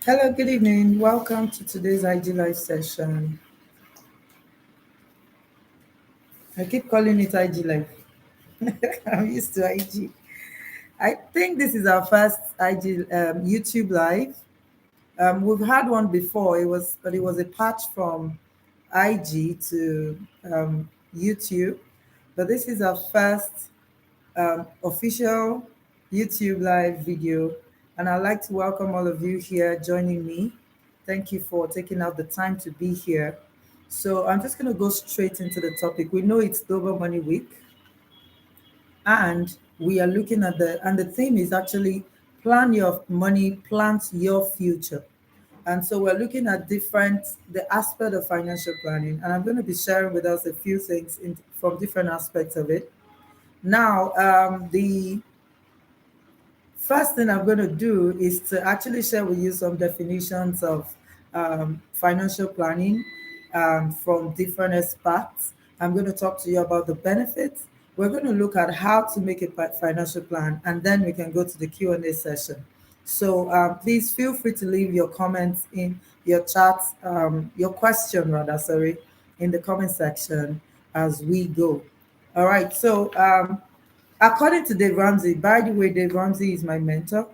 Hello, good evening. Welcome to today's IG Live session. I keep calling it IG Live. I'm used to IG. I think this is our first IG YouTube Live. We've had one before. It was a patch from IG to YouTube, but this is our first official YouTube Live video, and I'd like to welcome all of you here joining me. Thank you for taking out the time to be here. So I'm just going to go straight into the topic. We know it's Global Money Week, and we are looking at the theme is actually plan your money, plant your future. And so we're looking at the aspect of financial planning, and I'm going to be sharing with us a few things from different aspects of it. Now, the first thing I'm going to do is to actually share with you some definitions of financial planning from different experts. I'm going to talk to you about the benefits. We're going to look at how to make a financial plan, and then we can go to the Q&A session. So please feel free to leave your comments in your chat, your question rather, sorry, in the comment section as we go. All right. So according to Dave Ramsey, by the way, Dave Ramsey is my mentor.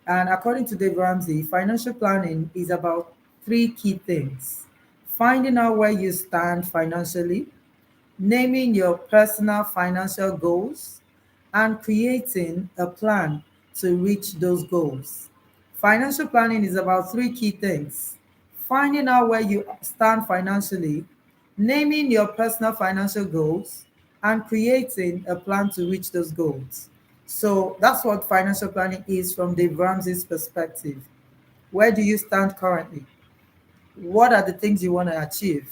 And according to Dave Ramsey, financial planning is about three key things: finding out where you stand financially, naming your personal financial goals, and creating a plan to reach those goals. Financial planning is about three key things: finding out where you stand financially, naming your personal financial goals, and creating a plan to reach those goals. So that's what financial planning is from Dave Ramsey's perspective. Where do you stand currently? What are the things you want to achieve,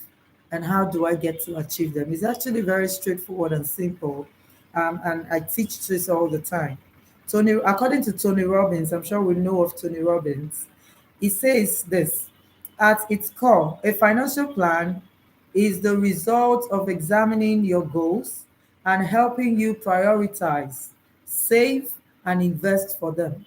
and how do I get to achieve them? It's actually very straightforward and simple, and I teach this all the time. According to Tony Robbins, I'm sure we know of Tony Robbins. He says this: at its core, a financial plan is the result of examining your goals and helping you prioritize, save, and invest for them.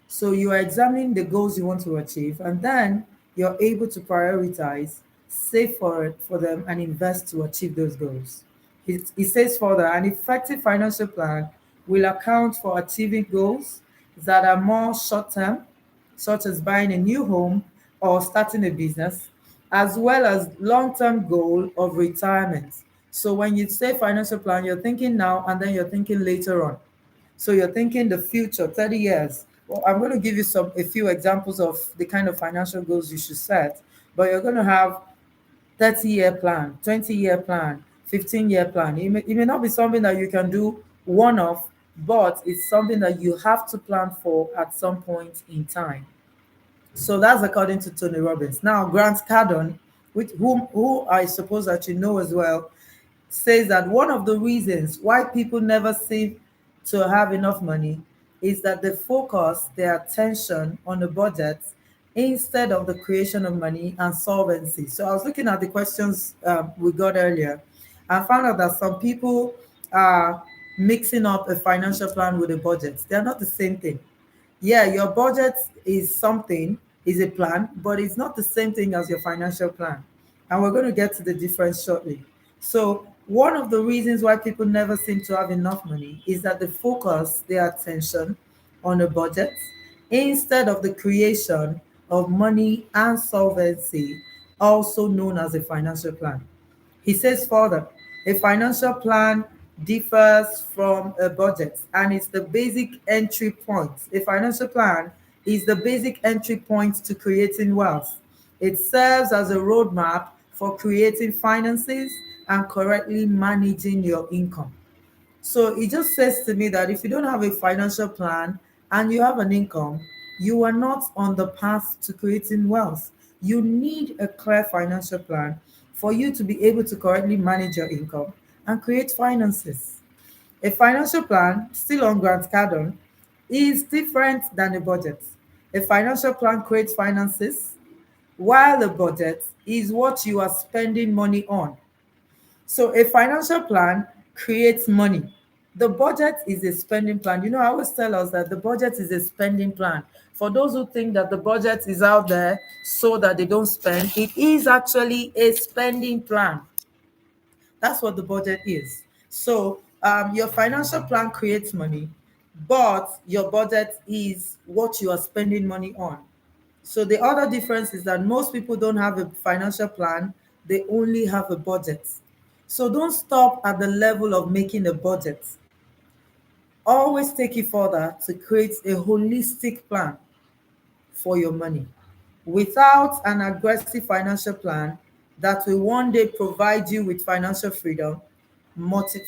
So you are examining the goals you want to achieve, and then you're able to prioritize, save for it for them, and invest to achieve those goals. It says further, an effective financial plan will account for achieving goals that are more short term, such as buying a new home or starting a business, as well as long term goal of retirement. So when you say financial plan, you're thinking now and then you're thinking later on. So you're thinking the future, 30 years. Well, I'm going to give you a few examples of the kind of financial goals you should set. But you're going to have 30-year plan, 20-year plan, 15-year plan. It may not be something that you can do one off, but it's something that you have to plan for at some point in time. So that's according to Tony Robbins. Now, Grant Cardone, who I suppose that you know as well, says that one of the reasons why people never seem to have enough money is that they focus their attention on the budget instead of the creation of money and solvency. So I was looking at the questions we got earlier and found out that some people are mixing up a financial plan with a budget. They're not the same thing. Yeah, your budget is something, is a plan, but it's not the same thing as your financial plan. And we're going to get to the difference shortly. So, one of the reasons why people never seem to have enough money is that they focus their attention on a budget instead of the creation of money and solvency, also known as a financial plan. He says further, a financial plan differs from a budget and it's the basic entry point. A financial plan is the basic entry point to creating wealth. It serves as a roadmap for creating finances and correctly managing your income. So it just says to me that if you don't have a financial plan and you have an income, you are not on the path to creating wealth. You need a clear financial plan for you to be able to correctly manage your income and create finances. A financial plan, still on Grant Cardone, is different than a budget. A financial plan creates finances, while a budget is what you are spending money on. So a financial plan creates money, The budget is a spending plan. I always tell us that the budget is a spending plan. For those who think that the budget is out there so that they don't spend, it is actually a spending plan. That's what the budget is. So your financial plan creates money, but your budget is what you are spending money on. So the other difference is that most people don't have a financial plan, they only have a budget. So don't stop at the level of making a budget. Always take it further to create a holistic plan for your money. Without an aggressive financial plan that will one day provide you with financial freedom,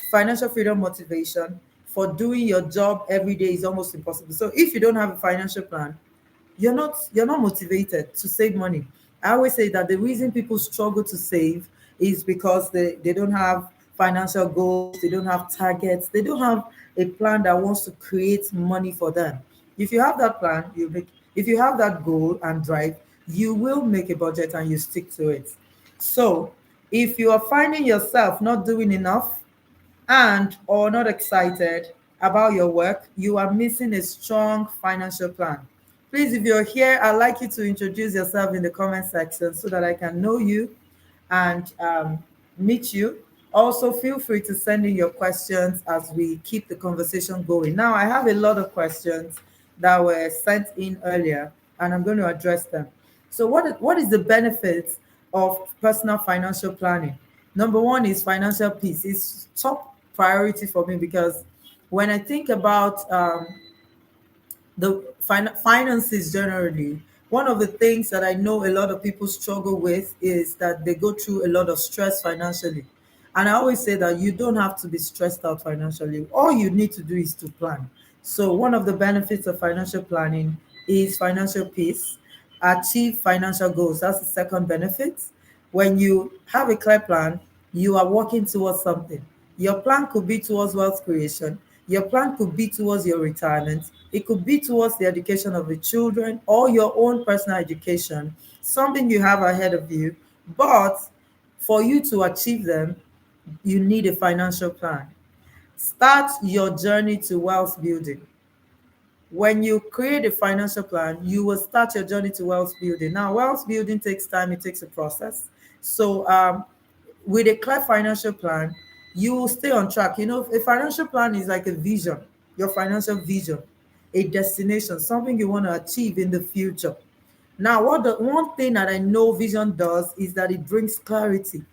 financial freedom motivation for doing your job every day is almost impossible. So if you don't have a financial plan, you're not motivated to save money. I always say that the reason people struggle to save is because they don't have financial goals, they don't have targets, they don't have a plan that wants to create money for them. If you have that plan, if you have that goal and drive, you will make a budget and you stick to it. So if you are finding yourself not doing enough and or not excited about your work, you are missing a strong financial plan. Please, if you're here, I'd like you to introduce yourself in the comment section so that I can know you and meet you. Also, feel free to send in your questions as we keep the conversation going. Now, I have a lot of questions that were sent in earlier, and I'm going to address them. So, what is the benefit of personal financial planning? Number one is financial peace. It's top priority for me because when I think about the finances generally, one of the things that I know a lot of people struggle with is that they go through a lot of stress financially. And I always say that you don't have to be stressed out financially. All you need to do is to plan. So one of the benefits of financial planning is financial peace, achieve financial goals. That's the second benefit. When you have a clear plan, you are working towards something. Your plan could be towards wealth creation. Your plan could be towards your retirement. It could be towards the education of the children or your own personal education, something you have ahead of you. But for you to achieve them, you need a financial plan. Start your journey to wealth building. When you create a financial plan, you will start your journey to wealth building. Now, wealth building takes time, it takes a process. So, with a clear financial plan, you will stay on track. A financial plan is like a vision, your financial vision, a destination, something you want to achieve in the future. Now, what the one thing that I know vision does is that it brings clarity.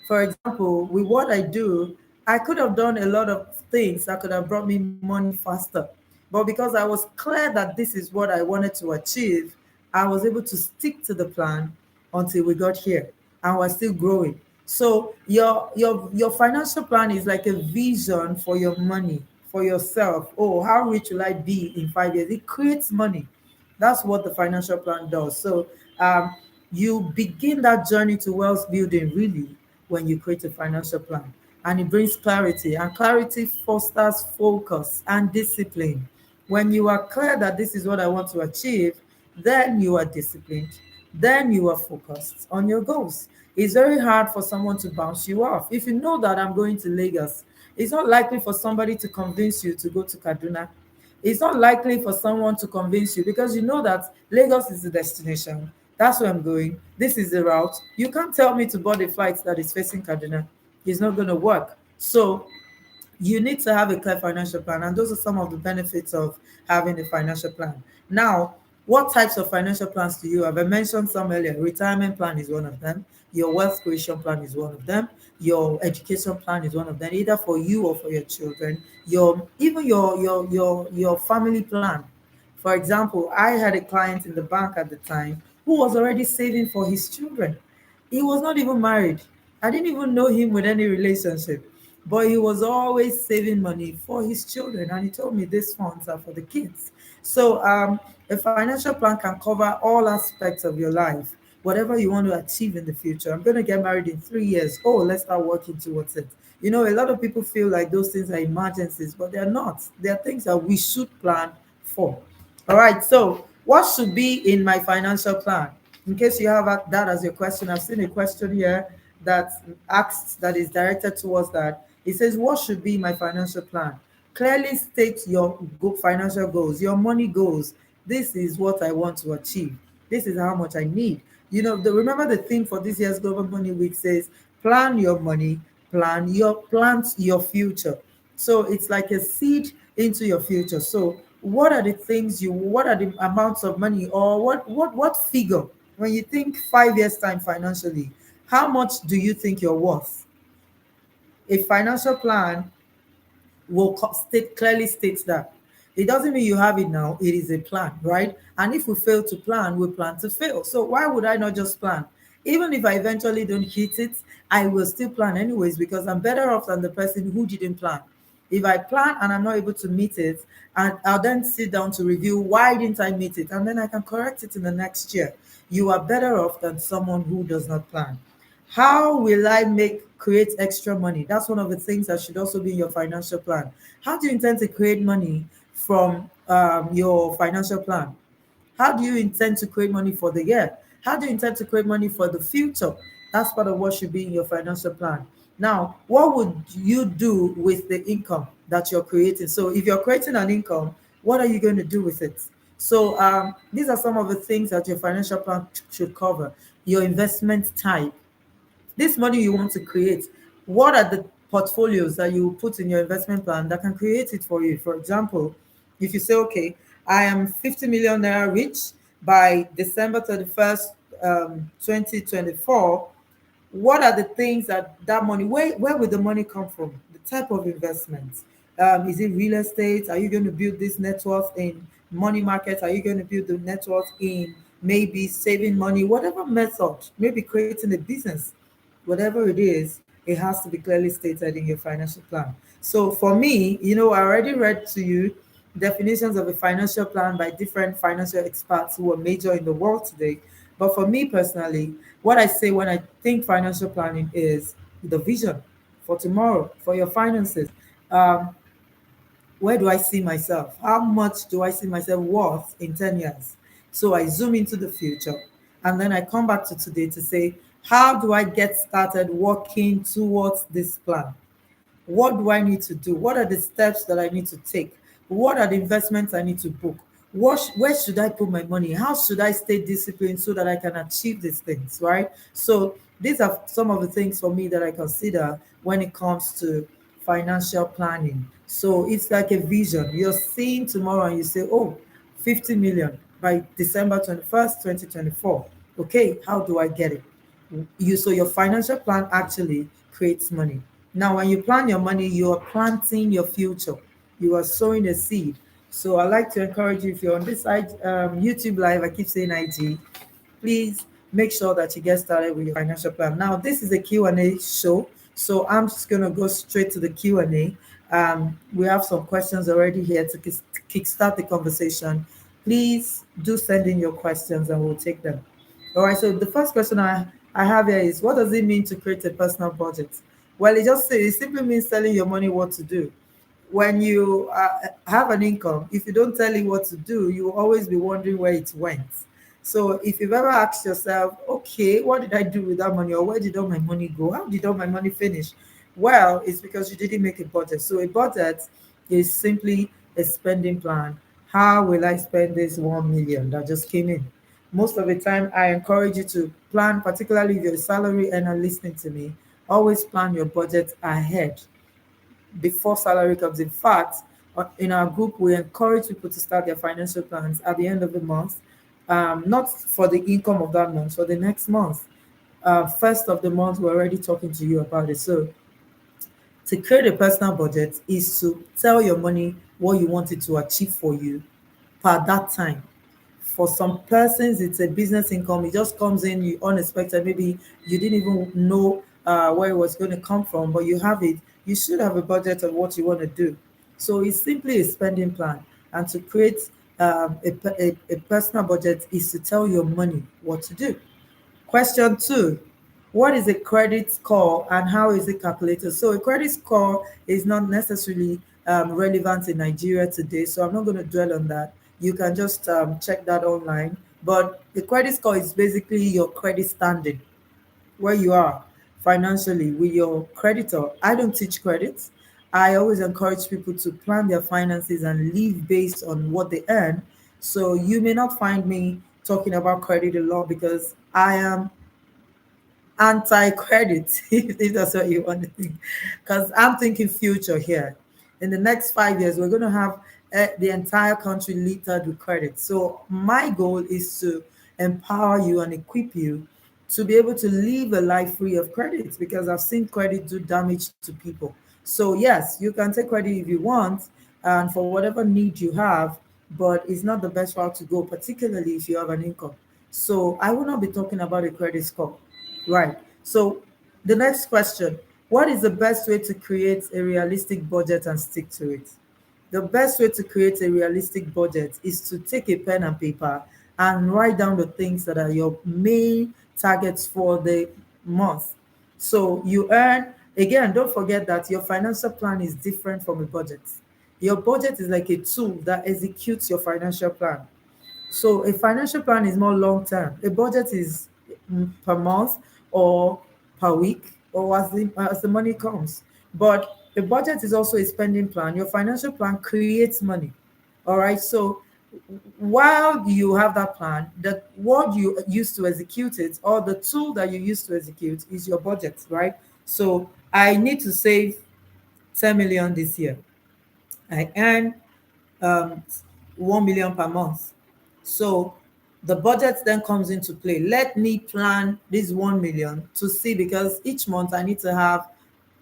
For example, with what I do, I could have done a lot of things that could have brought me money faster. But because I was clear that this is what I wanted to achieve, I was able to stick to the plan until we got here and we're still growing. So your financial plan is like a vision for your money, for yourself. Oh, how rich will I be in 5 years? It creates money. That's what the financial plan does. So you begin that journey to wealth building really when you create a financial plan. And it brings clarity, and clarity fosters focus and discipline. When you are clear that this is what I want to achieve, then you are disciplined, then you are focused on your goals. It's very hard for someone to bounce you off. If you know that I'm going to Lagos, it's not likely for somebody to convince you to go to Kaduna. It's not likely for someone to convince you because you know that Lagos is the destination. That's where I'm going. This is the route. You can't tell me to board a flight that is facing Kaduna. It's not going to work. So you need to have a clear financial plan, and those are some of the benefits of having a financial plan. Now, what types of financial plans do you have? I mentioned some earlier. Retirement plan is one of them. Your wealth creation plan is one of them. Your education plan is one of them, either for you or for your children. Your family plan. For example, I had a client in the bank at the time who was already saving for his children. He was not even married. I didn't even know him with any relationship, but he was always saving money for his children. And he told me these funds are for the kids. So a financial plan can cover all aspects of your life, whatever you want to achieve in the future. I'm going to get married in 3 years. Oh, let's start working towards it. A lot of people feel like those things are emergencies, but they're not. They're things that we should plan for. All right. So, what should be in my financial plan? In case you have that as your question, I've seen a question here that asks, that is directed towards that. It says, what should be my financial plan? Clearly state your financial goals, your money goals. This is what I want to achieve. This is how much I need. Remember the theme for this year's Global Money Week says, plan your money, plant your future. So it's like a seed into your future. So what are the amounts of money, or what figure, when you think 5 years time financially, how much do you think you're worth? A financial plan clearly states that. It doesn't mean you have it now, it is a plan, right? And if we fail to plan, we plan to fail. So why would I not just plan? Even if I eventually don't hit it, I will still plan anyways, because I'm better off than the person who didn't plan. If I plan and I'm not able to meet it, and I'll then sit down to review why didn't I meet it, and then I can correct it in the next year. You are better off than someone who does not plan. How will I create extra money? That's one of the things that should also be in your financial plan. How do you intend to create money from your financial plan? How do you intend to create money for the year? How do you intend to create money for the future? That's part of what should be in your financial plan. Now, what would you do with the income that you're creating? So, if you're creating an income, what are you going to do with it? So, these are some of the things that your financial plan should cover. Your investment type, this money you want to create, what are the portfolios that you put in your investment plan that can create it for you? For example, if you say, okay, I am 50 million naira rich by December 31st, 2024, what are the things that money, where will the money come from? The type of investment. Is it real estate? Are you going to build this net worth in money market? Are you going to build the net worth in maybe saving money? Whatever method, maybe creating a business, whatever it is, it has to be clearly stated in your financial plan. So for me, I already read to you definitions of a financial plan by different financial experts who are major in the world today. But for me personally, what I say when I think financial planning is the vision for tomorrow, for your finances. Um, where do I see myself? How much do I see myself worth in 10 years? So I zoom into the future, and then I come back to today to say, how do I get started working towards this plan? What do I need to do? What are the steps that I need to take? What are the investments I need to book? Where should I put my money? How should I stay disciplined so that I can achieve these things, right? So these are some of the things for me that I consider when it comes to financial planning. So it's like a vision. You're seeing tomorrow and you say, oh, 50 million by December 21st, 2024. Okay, how do I get it? So your financial plan actually creates money. Now, when you plan your money, you are planting your future. You are sowing a seed. So I like to encourage you, if you're on this side, YouTube live, I keep saying IG, please make sure that you get started with your financial plan. Now, this is a Q&A show, so I'm just going to go straight to the Q&A. We have some questions already here to kickstart the conversation. Please do send in your questions and we'll take them. All right, so the first question I have here is, what does it mean to create a personal budget? Well, it simply means telling your money what to do. When you have an income, if you don't tell it what to do, you will always be wondering where it went. So if you've ever asked yourself, okay, what did I do with that money, or where did all my money go? How did all my money finish? Well, it's because you didn't make a budget. So a budget is simply a spending plan. How will I spend this 1 million that just came in? Most of the time, I encourage you to plan, particularly if you're a salary earner listening to me, always plan your budget ahead before salary comes. In fact, in our group, we encourage people to start their financial plans at the end of the month, not for the income of that month, for the next month. First of the month, we're already talking to you about it. So, to create a personal budget is to tell your money what you want it to achieve for you per that time. For some persons, it's a business income. It just comes in you unexpected. Maybe you didn't even know where it was going to come from, but you have it. You should have a budget of what you want to do. So it's simply a spending plan. And to create a personal budget is to tell your money what to do. Question two, what is a credit score and how is it calculated? So a credit score is not necessarily relevant in Nigeria today, so I'm not going to dwell on that. You can just check that online. But the credit score is basically your credit standing, where you are financially with your creditor. I don't teach credit. I always encourage people to plan their finances and live based on what they earn. So you may not find me talking about credit a lot because I am anti-credit, if that's what you want to think. Because I'm thinking future here. In the next 5 years, we're going to have the entire country littered with credit. So my goal is to empower you and equip you to be able to live a life free of credit, because I've seen credit do damage to people. So yes, you can take credit if you want and for whatever need you have, but it's not the best route to go, particularly if you have an income. So I will not be talking about a credit score. Right. So the next question, what is the best way to create a realistic budget and stick to it? The best way to create a realistic budget is to take a pen and paper and write down the things that are your main targets for the month. So you earn, again, don't forget that your financial plan is different from a budget. Your budget is like a tool that executes your financial plan. So a financial plan is more long term. A budget is per month or per week or as the money comes. But the budget is also a spending plan. Your financial plan creates money. All right. So while you have that plan, the what you use to execute it or the tool that you use to execute is your budget, right? So I need to save 10 million this year. I earn um, 1 million per month. So the budget then comes into play. Let me plan this 1 million to see, because each month I need to have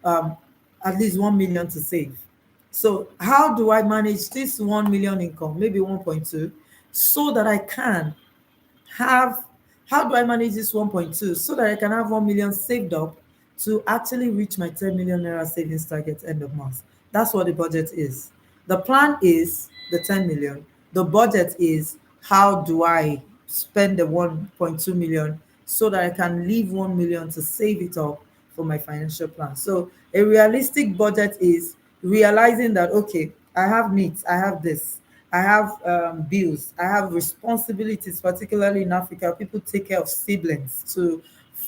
um, at least 1 million to save. So how do I manage this 1 million income, maybe 1.2, so that I can have, how do I manage this 1.2 so that I can have 1 million saved up to actually reach my 10 million naira savings target end of month? That's what the budget is. The plan is the 10 million. The budget is how do I spend the 1.2 million so that I can leave 1 million to save it up for my financial plan. So a realistic budget is realizing that, okay, I have needs, I have this, I have bills, I have responsibilities, particularly in Africa. People take care of siblings to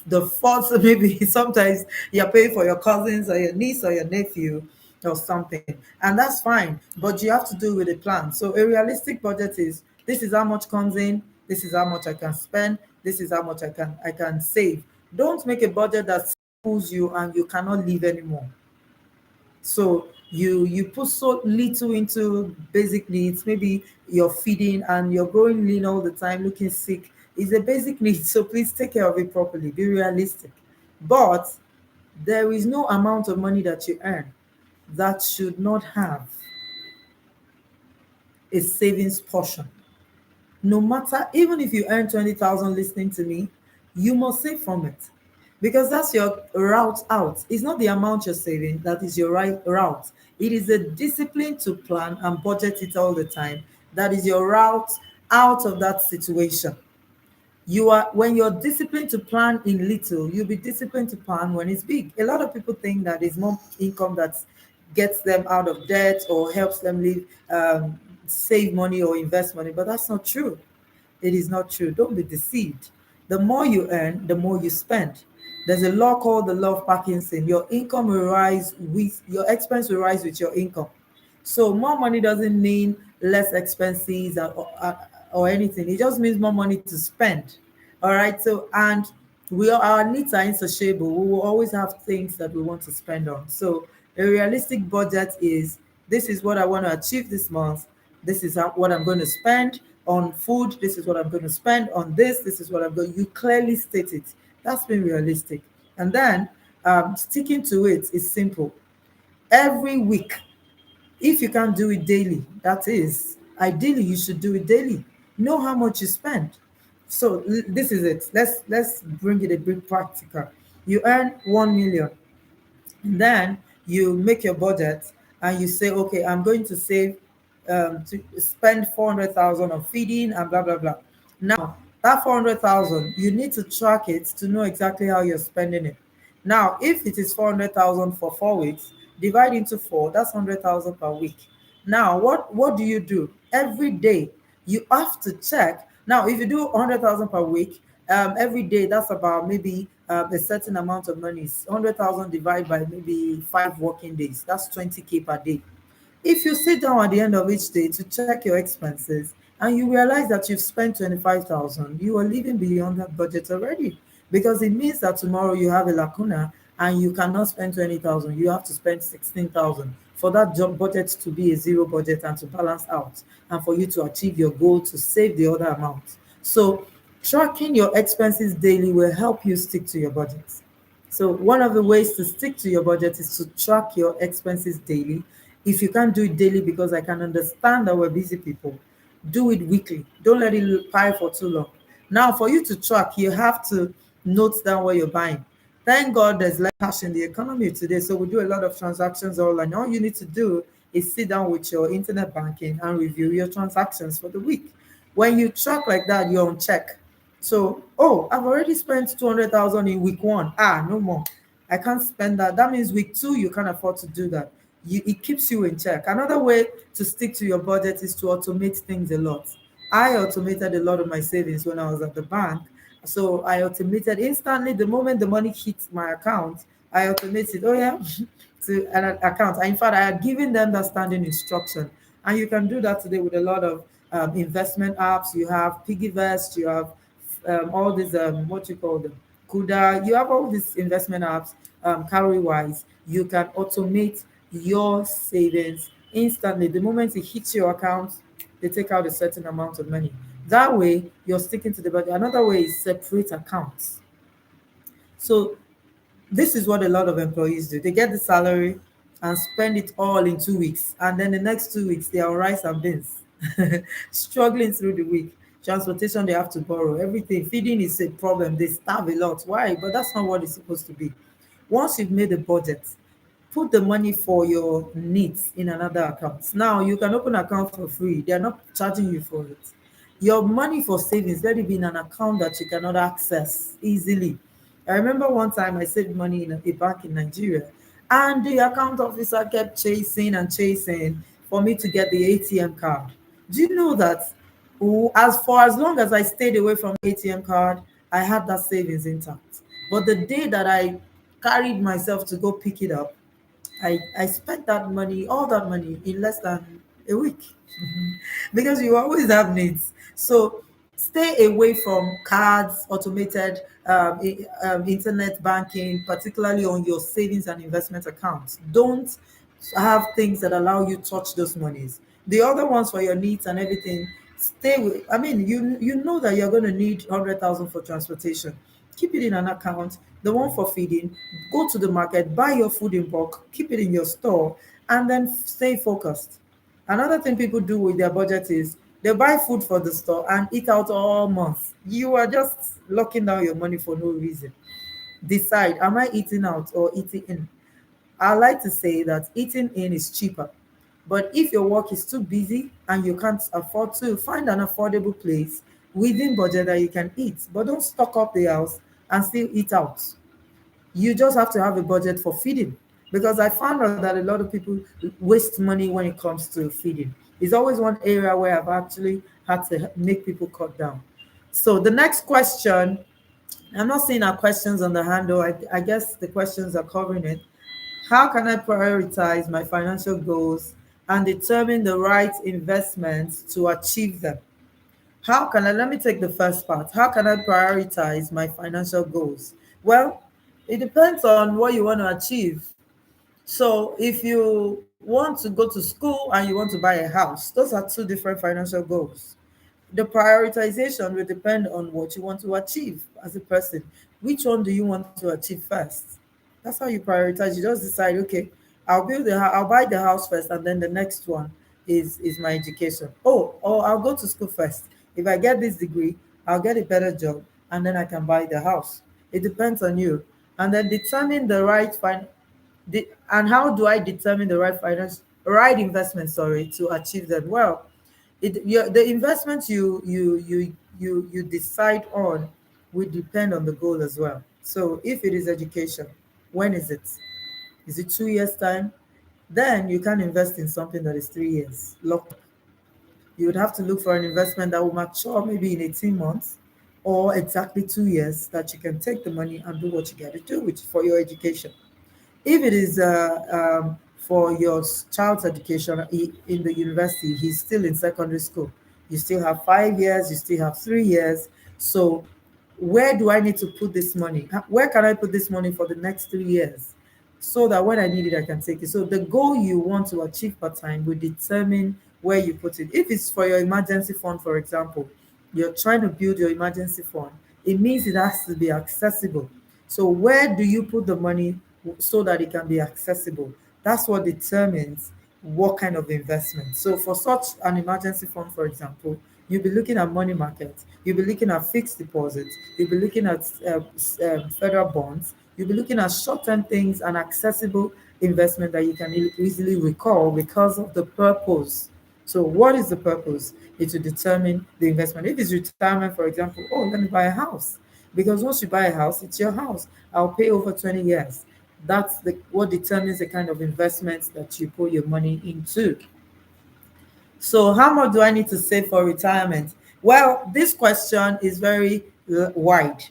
the fault. Maybe sometimes you're paying for your cousins or your niece or your nephew or something, and that's fine, but you have to do with a plan. So a realistic budget is, this is how much comes in, this is how much I can spend, this is how much I can save. Don't make a budget that pulls you and you cannot live anymore. So you put so little into basic needs. Maybe you're feeding and you're growing lean all the time, looking sick. It's a basic need. So please take care of it properly. Be realistic. But there is no amount of money that you earn that should not have a savings portion. No matter, even if you earn 20,000 listening to me, you must save from it, because that's your route out. It's not the amount you're saving that is your right route. It is a discipline to plan and budget it all the time. That is your route out of that situation. You are, when you're disciplined to plan in little, you'll be disciplined to plan when it's big. A lot of people think that it's more income that gets them out of debt or helps them live, save money or invest money, but that's not true. It is not true. Don't be deceived. The more you earn, the more you spend. There's a law called the law of Parkinson. Your income will rise with your expense will rise with your income. So more money doesn't mean less expenses or anything. It just means more money to spend. All right. So, and our needs are insatiable. We will always have things that we want to spend on. So a realistic budget is, this is what I want to achieve this month. This is what I'm going to spend on food. This is what I'm going to spend on this. This is what I'm going. You clearly state it. That's being realistic. And then sticking to it is simple. Every week, if you can't do it daily, that is, ideally you should do it daily. Know how much you spend. So this is it. Let's bring it a bit practical. You earn 1 million, and then you make your budget and you say, okay, I'm going to save, to spend 400,000 on feeding and blah blah blah. Now that 400,000, you need to track it to know exactly how you're spending it. Now, if it is 400,000 for 4 weeks, divide into four. That's 100,000 per week. Now, what do? Every day you have to check. Now, if you do 100,000 per week, every day that's about maybe a certain amount of money. 100,000 divided by maybe 5 working days, that's 20K per day. If you sit down at the end of each day to check your expenses and you realize that you've spent 25,000, you are living beyond that budget already, because it means that tomorrow you have a lacuna and you cannot spend 20,000. You have to spend 16,000 for that job budget to be a zero budget and to balance out, and for you to achieve your goal to save the other amount. So tracking your expenses daily will help you stick to your budget. So one of the ways to stick to your budget is to track your expenses daily. If you can't do it daily, because I can understand that we're busy people, do it weekly. Don't let it pile for too long. Now, for you to track, you have to note down what you're buying. Thank God there's less cash in the economy today, so we do a lot of transactions online. All you need to do is sit down with your internet banking and review your transactions for the week. When you track like that, you're on check. So, oh, I've already spent 200,000 in week one. Ah, no more. I can't spend that. That means week two, you can't afford to do that. It keeps you in check. Another way to stick to your budget is to automate things a lot. I automated a lot of my savings when I was at the bank. So I automated instantly the moment the money hits my account. I automated, oh yeah, to an account. In fact, I had given them that standing instruction. And you can do that today with a lot of investment apps. You have Piggyvest, you have all these, what you call them, Kuda. You have all these investment apps, Cowrywise. You can automate your savings instantly. The moment it hits your account, they take out a certain amount of money. That way, you're sticking to the budget. Another way is separate accounts. So this is what a lot of employees do. They get the salary and spend it all in 2 weeks. And then the next 2 weeks, they are on rice and beans, struggling through the week. Transportation, they have to borrow. Everything. Feeding is a problem. They starve a lot. Why? But that's not what it's supposed to be. Once you've made a budget, put the money for your needs in another account. Now you can open an account for free. They're not charging you for it. Your money for savings, let it be in an account that you cannot access easily. I remember one time I saved money in a bank in Nigeria, and the account officer kept chasing and chasing for me to get the ATM card. Do you know that, as for as long as I stayed away from ATM card, I had that savings intact. But the day that I carried myself to go pick it up, I spent that money, all that money, in less than a week. Because you always have needs. So stay away from cards, automated internet banking, particularly on your savings and investment accounts. Don't have things that allow you touch those monies. The other ones for your needs and everything, stay with. I mean, you know that you're going to need 100,000 for transportation. Keep it in an account. The one for feeding, go to the market, buy your food in bulk, keep it in your store, and then stay focused. Another thing people do with their budget is they buy food for the store and eat out all month. You are just locking down your money for no reason. Decide, am I eating out or eating in? I like to say that eating in is cheaper. But if your work is too busy and you can't afford to, find an affordable place within budget that you can eat. But don't stock up the house and still eat out. You just have to have a budget for feeding, because I found out that a lot of people waste money when it comes to feeding. It's always one area where I've actually had to make people cut down. So the next question, I'm not seeing our questions on the handle. I guess the questions are covering it. How can I prioritize my financial goals and determine the right investments to achieve them? How can I, let me take the first part. How can I prioritize my financial goals? Well, it depends on what you want to achieve. So if you want to go to school and you want to buy a house, those are two different financial goals. The prioritization will depend on what you want to achieve as a person. Which one do you want to achieve first? That's how you prioritize. You just decide, okay, I'll buy the house first, and then the next one is my education. Oh, or I'll go to school first. If I get this degree, I'll get a better job, and then I can buy the house. It depends on you. And then determine the right and how do I determine the right investment, sorry, to achieve that? Well, the investment you decide on will depend on the goal as well. So if it is education, when is it? Is it 2 years time? Then you can invest in something that is 3 years. Lock. You would have to look for an investment that will mature maybe in 18 months, or exactly 2 years that you can take the money and do what you got to do with for your education. If it is for your child's education in the university, he's still in secondary school. You still have 5 years, you still have 3 years. So, where do I need to put this money? Where can I put this money for the next 3 years? So that when I need it, I can take it. So, the goal you want to achieve per time will determine where you put it. If it's for your emergency fund, for example, you're trying to build your emergency fund, it means it has to be accessible. So, where do you put the money so that it can be accessible? That's what determines what kind of investment. So, for such an emergency fund, for example, you'll be looking at money markets, you'll be looking at fixed deposits, you'll be looking at federal bonds, you'll be looking at short term things and accessible investment that you can easily recall because of the purpose. So, what is the purpose? It will determine the investment. If it's retirement, for example, oh, let me buy a house. Because once you buy a house, it's your house. I'll pay over 20 years. That's what determines the kind of investments that you put your money into. So, how much do I need to save for retirement? Well, this question is very wide.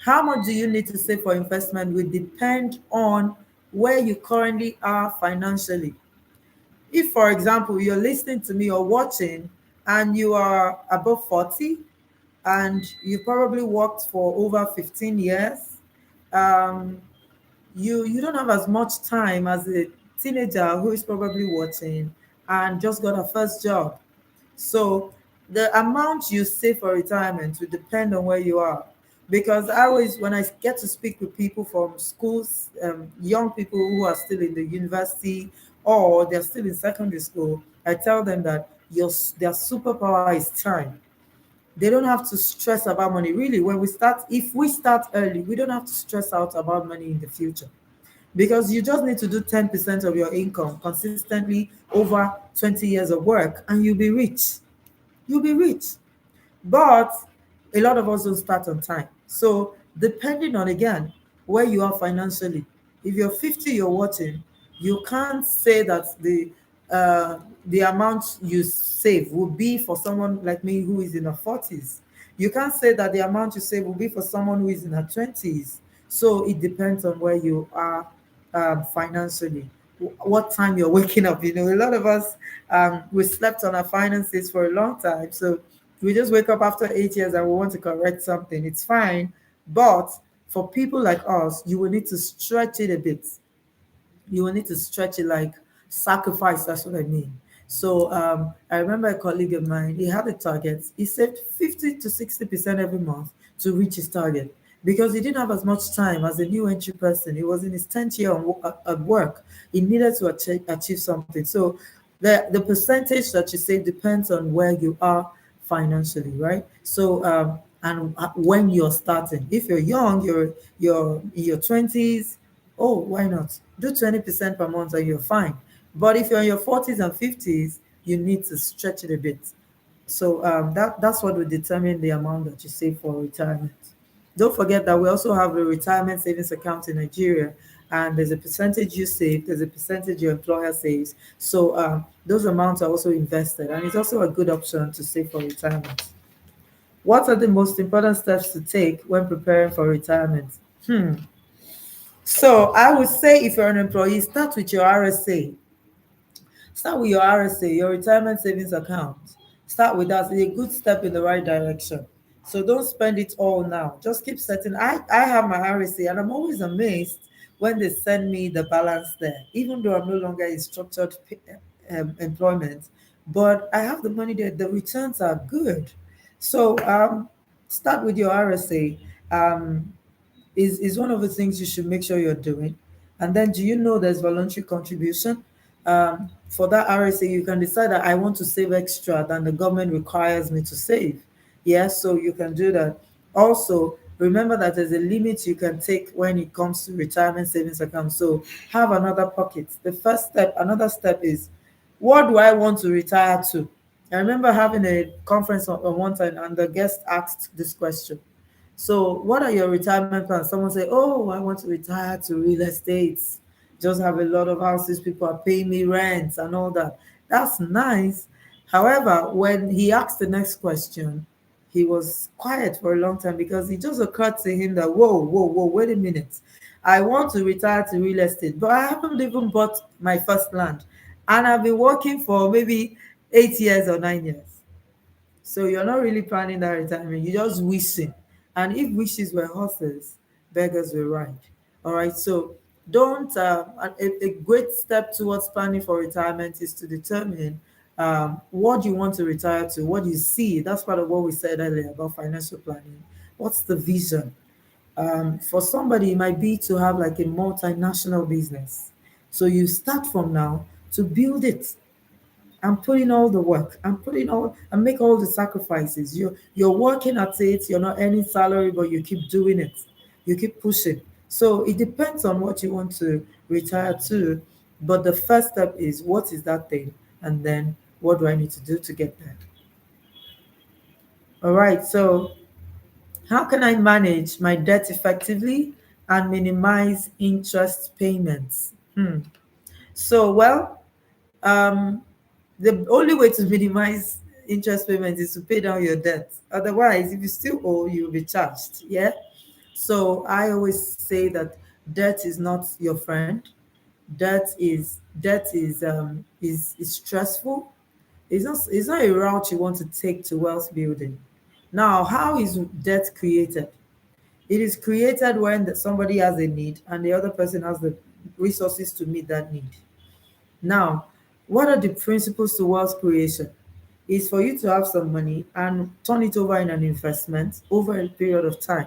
How much do you need to save for investment will depend on where you currently are financially. If, for example, you're listening to me or watching and you are above 40 and you probably worked for over 15 years, um, you don't have as much time as a teenager who is probably watching and just got a first job. So the amount you save for retirement will depend on where you are. Because I always, when I get to speak with people from schools, young people who are still in the university or they're still in secondary school, I tell them that their superpower is time. They don't have to stress about money. Really, when we start, if we start early, we don't have to stress out about money in the future because you just need to do 10% of your income consistently over 20 years of work and you'll be rich. You'll be rich. But a lot of us don't start on time. So, depending on again where you are financially, if you're 50, you're watching, you can't say that the amount you save will be for someone like me who is in her 40s. You can't say that the amount you save will be for someone who is in her 20s. So, it depends on where you are financially, what time you're waking up. A lot of us, we slept on our finances for a long time. So, we just wake up after 8 years and we want to correct something. It's fine. But for people like us, you will need to stretch it a bit. You will need to stretch it like sacrifice. That's what I mean. So I remember a colleague of mine, he had a target. He saved 50 to 60% every month to reach his target because he didn't have as much time as a new entry person. He was in his 10th year at work. He needed to achieve something. So the percentage that you save depends on where you are financially, right? So and when you're starting. If you're young, you're in your 20s, oh, why not? Do 20% per month and you're fine. But if you're in your 40s and 50s, you need to stretch it a bit. So that's what will determine the amount that you save for retirement. Don't forget that we also have a retirement savings account in Nigeria, and there's a percentage you save, there's a percentage your employer saves. So those amounts are also invested, and it's also a good option to save for retirement. What are the most important steps to take when preparing for retirement? So I would say if you're an employee, start with your RSA. Start with your RSA, your retirement savings account. Start with that. It's a good step in the right direction. So don't spend it all now. Just keep setting. I have my RSA and I'm always amazed when they send me the balance there, even though I'm no longer in structured employment. But I have the money there. The returns are good. So start with your RSA. Is one of the things you should make sure you're doing. And then, do you know there's voluntary contribution? For that RSA, you can decide that I want to save extra than the government requires me to save. Yeah, so you can do that. Also, remember that there's a limit you can take when it comes to retirement savings account. So have another pocket. The first step, another step is what do I want to retire to? I remember having a conference on one time and the guest asked this question. So, what are your retirement plans? Someone say, "Oh, I want to retire to real estate. Just have a lot of houses. People are paying me rent and all that." That's nice. However, when he asked the next question, he was quiet for a long time because it just occurred to him that, whoa, whoa, whoa, wait a minute. I want to retire to real estate, but I haven't even bought my first land. And I've been working for maybe 8 years or 9 years. So you're not really planning that retirement. You're just wishing. And if wishes were horses, beggars will ride. All right. So don't. A great step towards planning for retirement is to determine what you want to retire to, what you see. That's part of what we said earlier about financial planning. What's the vision? For somebody, it might be to have like a multinational business. So you start from now to build it. I'm putting all the work. I'm putting all and make all the sacrifices. You're working at it, you're not earning salary, but you keep doing it. You keep pushing. So it depends on what you want to retire to. But the first step is what is that thing? And then what do I need to do to get there? All right. So how can I manage my debt effectively and minimize interest payments? So well, um, the only way to minimize interest payment is to pay down your debt. Otherwise, if you still owe, you'll be charged. Yeah. So I always say that debt is not your friend. Debt is stressful. It's not a route you want to take to wealth building. Now, how is debt created? It is created when somebody has a need and the other person has the resources to meet that need. Now, what are the principles to wealth creation? Is for you to have some money and turn it over in an investment over a period of time.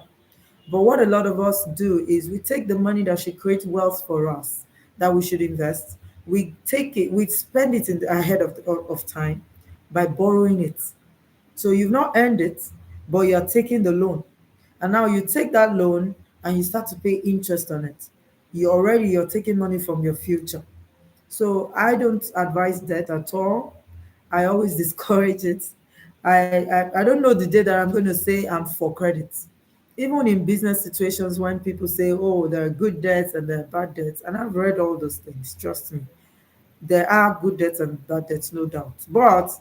But what a lot of us do is we take the money that should create wealth for us, that we should invest, we take it, we spend it ahead of time by borrowing it. So you've not earned it, but you're taking the loan. And now you take that loan and you start to pay interest on it. You're taking money from your future. So I don't advise that at all. I always discourage it. I don't know the day that I'm going to say I'm for credit. Even in business situations, when people say, oh, there are good debts and there are bad debts, and I've read all those things, trust me. There are good debts and bad debts, no doubt. But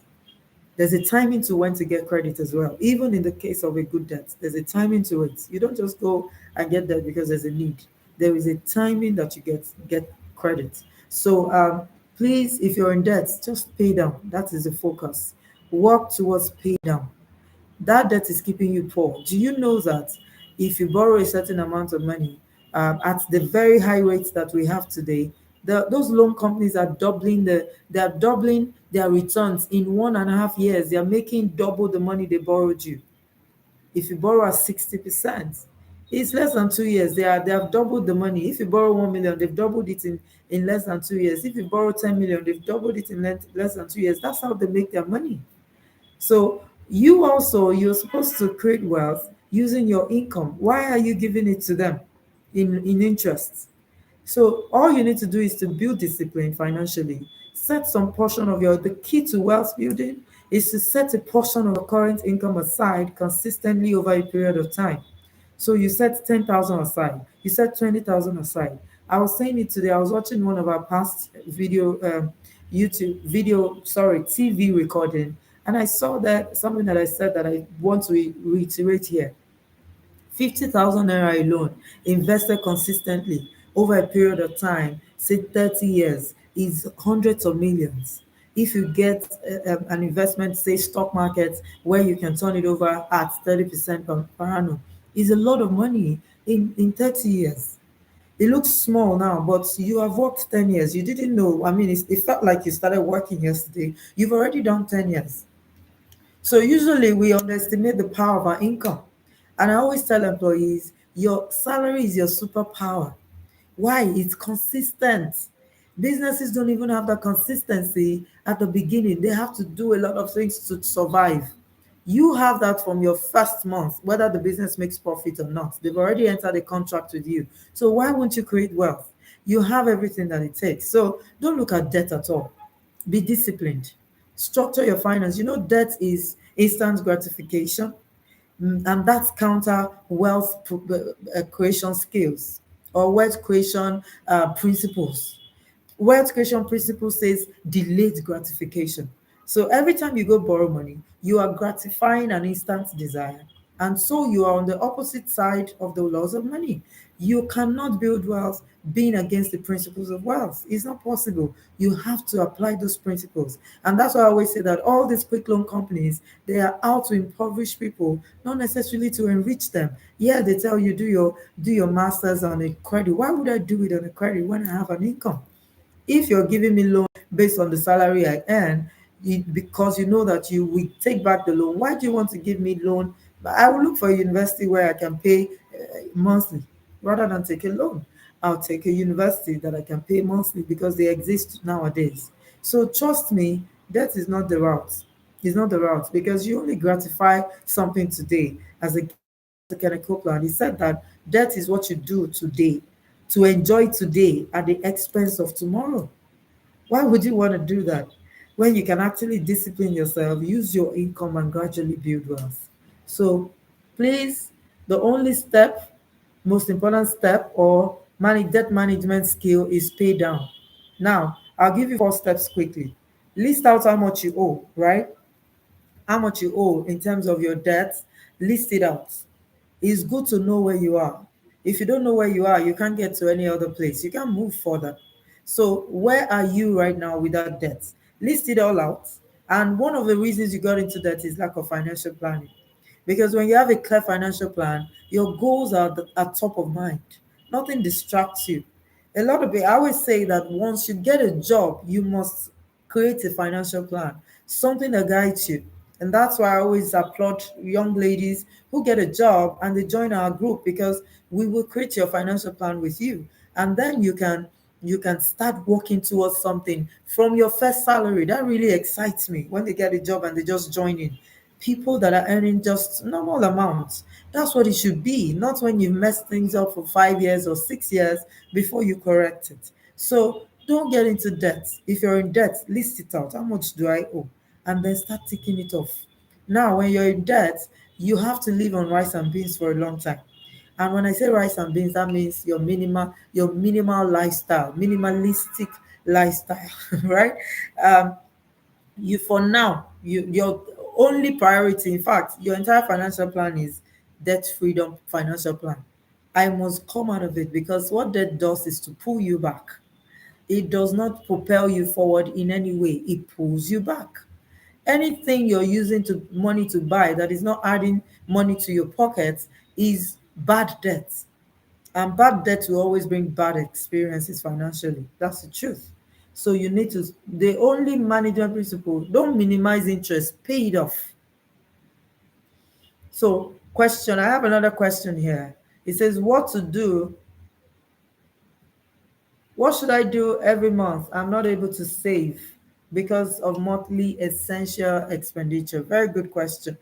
there's a timing to when to get credit as well. Even in the case of a good debt, there's a timing to it. You don't just go and get that because there's a need. There is a timing that you get credit. So please, if you're in debt, just pay down. That is the focus. Work towards pay down. That debt is keeping you poor. Do you know that if you borrow a certain amount of money at the very high rates that we have today, those loan companies are doubling their returns in 1.5 years. They are making double the money they borrowed you. If you borrow at 60%, it's less than 2 years. They have doubled the money. If you borrow 1 million, they've doubled it in less than 2 years. If you borrow 10 million, they've doubled it in less than 2 years. That's how they make their money. So you're supposed to create wealth using your income. Why are you giving it to them in interest? So all you need to do is to build discipline financially. Set some portion of the key to wealth building is to set a portion of your current income aside consistently over a period of time. So you set 10,000 aside, you set 20,000 aside. I was saying it today. I was watching one of our past YouTube video, sorry, TV recording, and I saw that something that I said that I want to reiterate here. 50,000 naira alone invested consistently over a period of time, say 30 years, is hundreds of millions. If you get an investment, say stock market, where you can turn it over at 30% per annum, is a lot of money in 30 years. It looks small now, but you have worked 10 years. You didn't know. I mean, it felt like you started working yesterday. You've already done 10 years. So usually we underestimate the power of our income. And I always tell employees, your salary is your superpower. Why? It's consistent. Businesses don't even have that consistency at the beginning. They have to do a lot of things to survive. You have that from your first month, whether the business makes profit or not. They've already entered a contract with you. So why won't you create wealth? You have everything that it takes. So don't look at debt at all. Be disciplined. Structure your finance. You know, debt is instant gratification, and that's counter wealth creation skills or wealth creation principles. Wealth creation principle says delayed gratification. So every time you go borrow money, you are gratifying an instant desire. And so you are on the opposite side of the laws of money. You cannot build wealth being against the principles of wealth. It's not possible. You have to apply those principles. And that's why I always say that all these quick loan companies, they are out to impoverish people, not necessarily to enrich them. Yeah, they tell you do your masters on a credit. Why would I do it on a credit when I have an income? If you're giving me loan based on the salary I earn, because you know that you will take back the loan, why do you want to give me loan? I will look for a university where I can pay monthly rather than take a loan. I'll take a university that I can pay monthly because they exist nowadays. So trust me, that is not the route. It's not the route because you only gratify something today. As a Kenneth Copeland, he said that debt is what you do today to enjoy today at the expense of tomorrow. Why would you want to do that when you can actually discipline yourself, use your income, and gradually build wealth? So, please, the only step, most important step, or debt management skill is pay down. Now, I'll give you 4 steps quickly. List out how much you owe, right? How much you owe in terms of your debt, list it out. It's good to know where you are. If you don't know where you are, you can't get to any other place. You can't move further. So, where are you right now without debt? List it all out. And one of the reasons you got into debt is lack of financial planning. Because when you have a clear financial plan, your goals are top of mind. Nothing distracts you. A lot of people, I always say that once you get a job, you must create a financial plan, something that guides you. And that's why I always applaud young ladies who get a job and they join our group because we will create your financial plan with you. And then you can start working towards something from your first salary. That really excites me when they get a job and they just join in. People that are earning just normal amounts. That's what it should be, not when you've messed things up for 5 years or 6 years before you correct it. So don't get into debt. If you're in debt, list it out. How much do I owe? And then start ticking it off. Now, when you're in debt, you have to live on rice and beans for a long time. And when I say rice and beans, that means your minimal lifestyle, minimalistic lifestyle, right? Um, you for now, your only priority, in fact, your entire financial plan is debt freedom financial plan. I must come out of it because what debt does is to pull you back. It does not propel you forward in any way, it pulls you back. Anything you're using to money to buy that is not adding money to your pocket is bad debt. And bad debt will always bring bad experiences financially. That's the truth. So you need to, the only management principle, don't minimize interest, pay it off. So, question, I have another question here. It says, what should I do every month? I'm not able to save because of monthly essential expenditure. Very good question.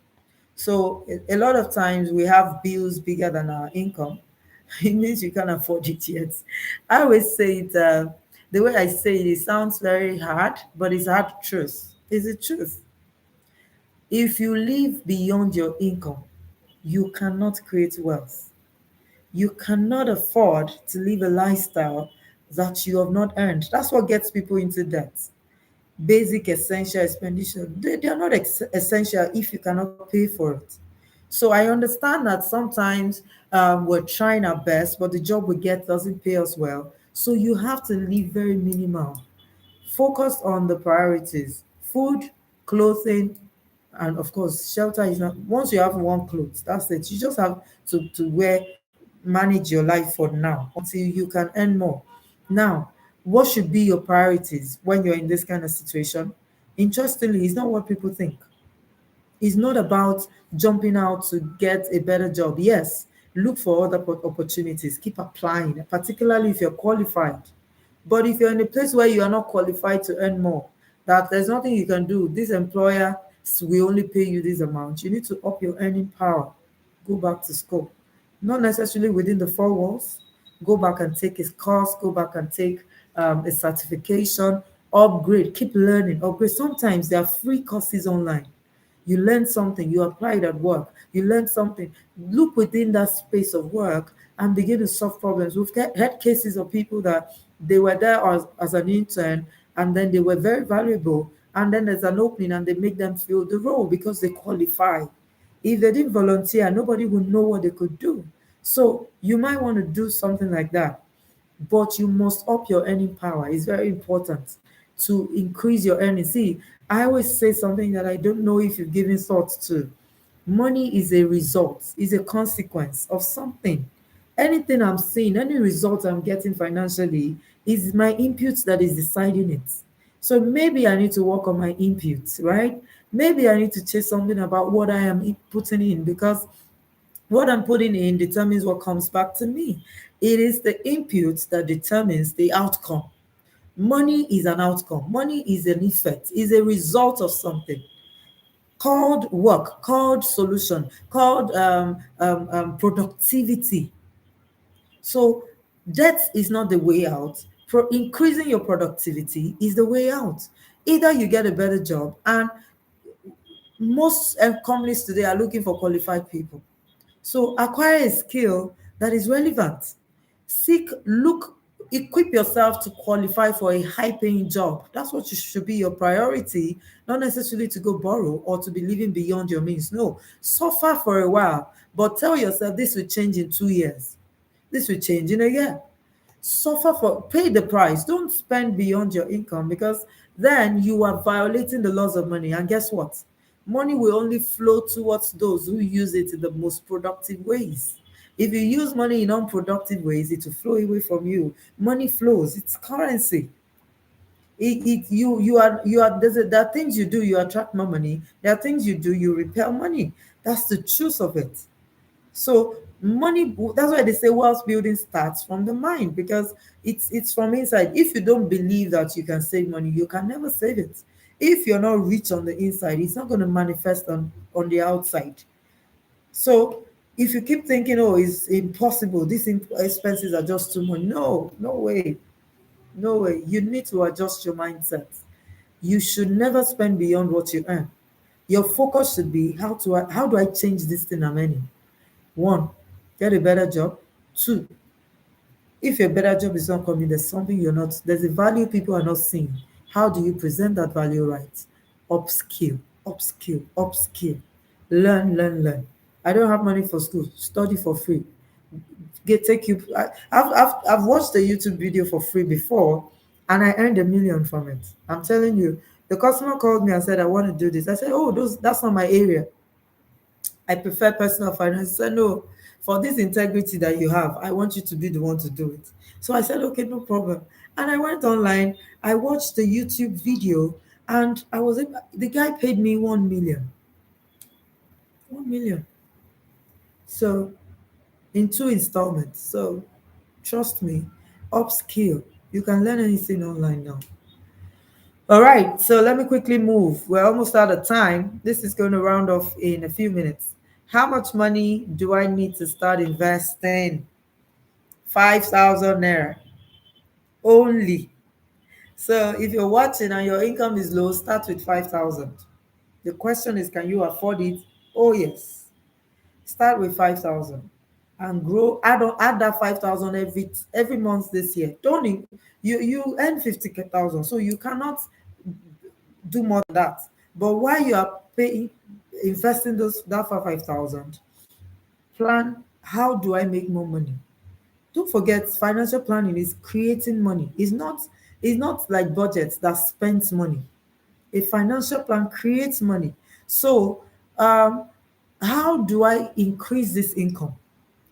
So a lot of times we have bills bigger than our income. It means you can't afford it yet. I always say it, the way I say it, it sounds very hard, but it's hard truth. It's the truth. If you live beyond your income, you cannot create wealth. You cannot afford to live a lifestyle that you have not earned. That's what gets people into debt. Basic essential expenditure, they are not essential if you cannot pay for it. So I understand that sometimes we're trying our best, but the job we get doesn't pay us well. So you have to live very minimal. Focus on the priorities: food, clothing, and of course, shelter is not. Once you have one clothes, that's it. You just have to wear, manage your life for now until you can earn more. Now, what should be your priorities when you're in this kind of situation? Interestingly, it's not what people think. It's not about jumping out to get a better job. Yes, look for other opportunities, keep applying, particularly if you're qualified. But if you're in a place where you are not qualified to earn more, that there's nothing you can do, this employer will only pay you this amount. You need to up your earning power, go back to school. Not necessarily within the 4 walls. Go back and take a course, go back and take a certification, upgrade, keep learning, upgrade. Sometimes there are free courses online. You learn something, you apply it at work, you learn something. Look within that space of work and begin to solve problems. Had cases of people that they were there as an intern and then they were very valuable and then there's an opening and they make them fill the role because they qualify. If they didn't volunteer, nobody would know what they could do. So you might want to do something like that, but you must up your earning power. It's very important to increase your earnings. See, I always say something that I don't know if you've given thought to. Money is a result, is a consequence of something. Anything I'm seeing, any result I'm getting financially is my input that is deciding it. So maybe I need to work on my inputs, right? Maybe I need to change something about what I am putting in, because what I'm putting in determines what comes back to me. It is the input that determines the outcome. Money is an outcome. Money is an effect, is a result of something called work, called solution, called productivity. So debt is not the way out. Increasing your productivity is the way out. Either you get a better job, and most companies today are looking for qualified people. So acquire a skill that is relevant. Seek, look, equip yourself to qualify for a high paying job. That's what should be your priority, not necessarily to go borrow or to be living beyond your means. No, suffer for a while, but tell yourself this will change in 2 years. This will change in a year. Suffer for, pay the price. Don't spend beyond your income, because then you are violating the laws of money. And guess what? Money will only flow towards those who use it in the most productive ways. If you use money in unproductive ways, it will flow away from you. Money flows, it's currency. There are things you do, you attract more money. There are things you do, you repel money. That's the truth of it. So money, that's why they say wealth building starts from the mind, because it's from inside. If you don't believe that you can save money, you can never save it. If you're not rich on the inside, it's not going to manifest on the outside. So if you keep thinking, oh, it's impossible, these expenses are just too much. No, no way. No way. You need to adjust your mindset. You should never spend beyond what you earn. Your focus should be how do I change this thing I'm earning? One, get a better job. Two, if your better job is not coming, there's something you're not, there's a value people are not seeing. How do you present that value right? Upskill, upskill, upskill. Learn. I don't have money for school. Study for free. Take you. I've watched a YouTube video for free before, and I earned 1 million from it. I'm telling you, the customer called me and said, I want to do this. I said, oh, that's not my area. I prefer personal finance. He said, no, for this integrity that you have, I want you to be the one to do it. So I said, okay, no problem. And I went online, I watched the YouTube video, and the guy paid me 1 million. 1 million. So in 2 installments. So trust me, upskill. You can learn anything online now. All right, so let me quickly move. We're almost out of time. This is going to round off in a few minutes. How much money do I need to start investing? 5,000 naira only. So if you're watching and your income is low, start with 5,000. The question is, can you afford it? Oh, yes. Start with 5,000 and grow. Add that 5,000 every month this year. Don't you earn 50,000, so you cannot do more than that. But while you are paying, investing that for 5,000, plan, how do I make more money? Don't forget, financial planning is creating money. It's not like budgets that spends money. A financial plan creates money. So how do I increase this income?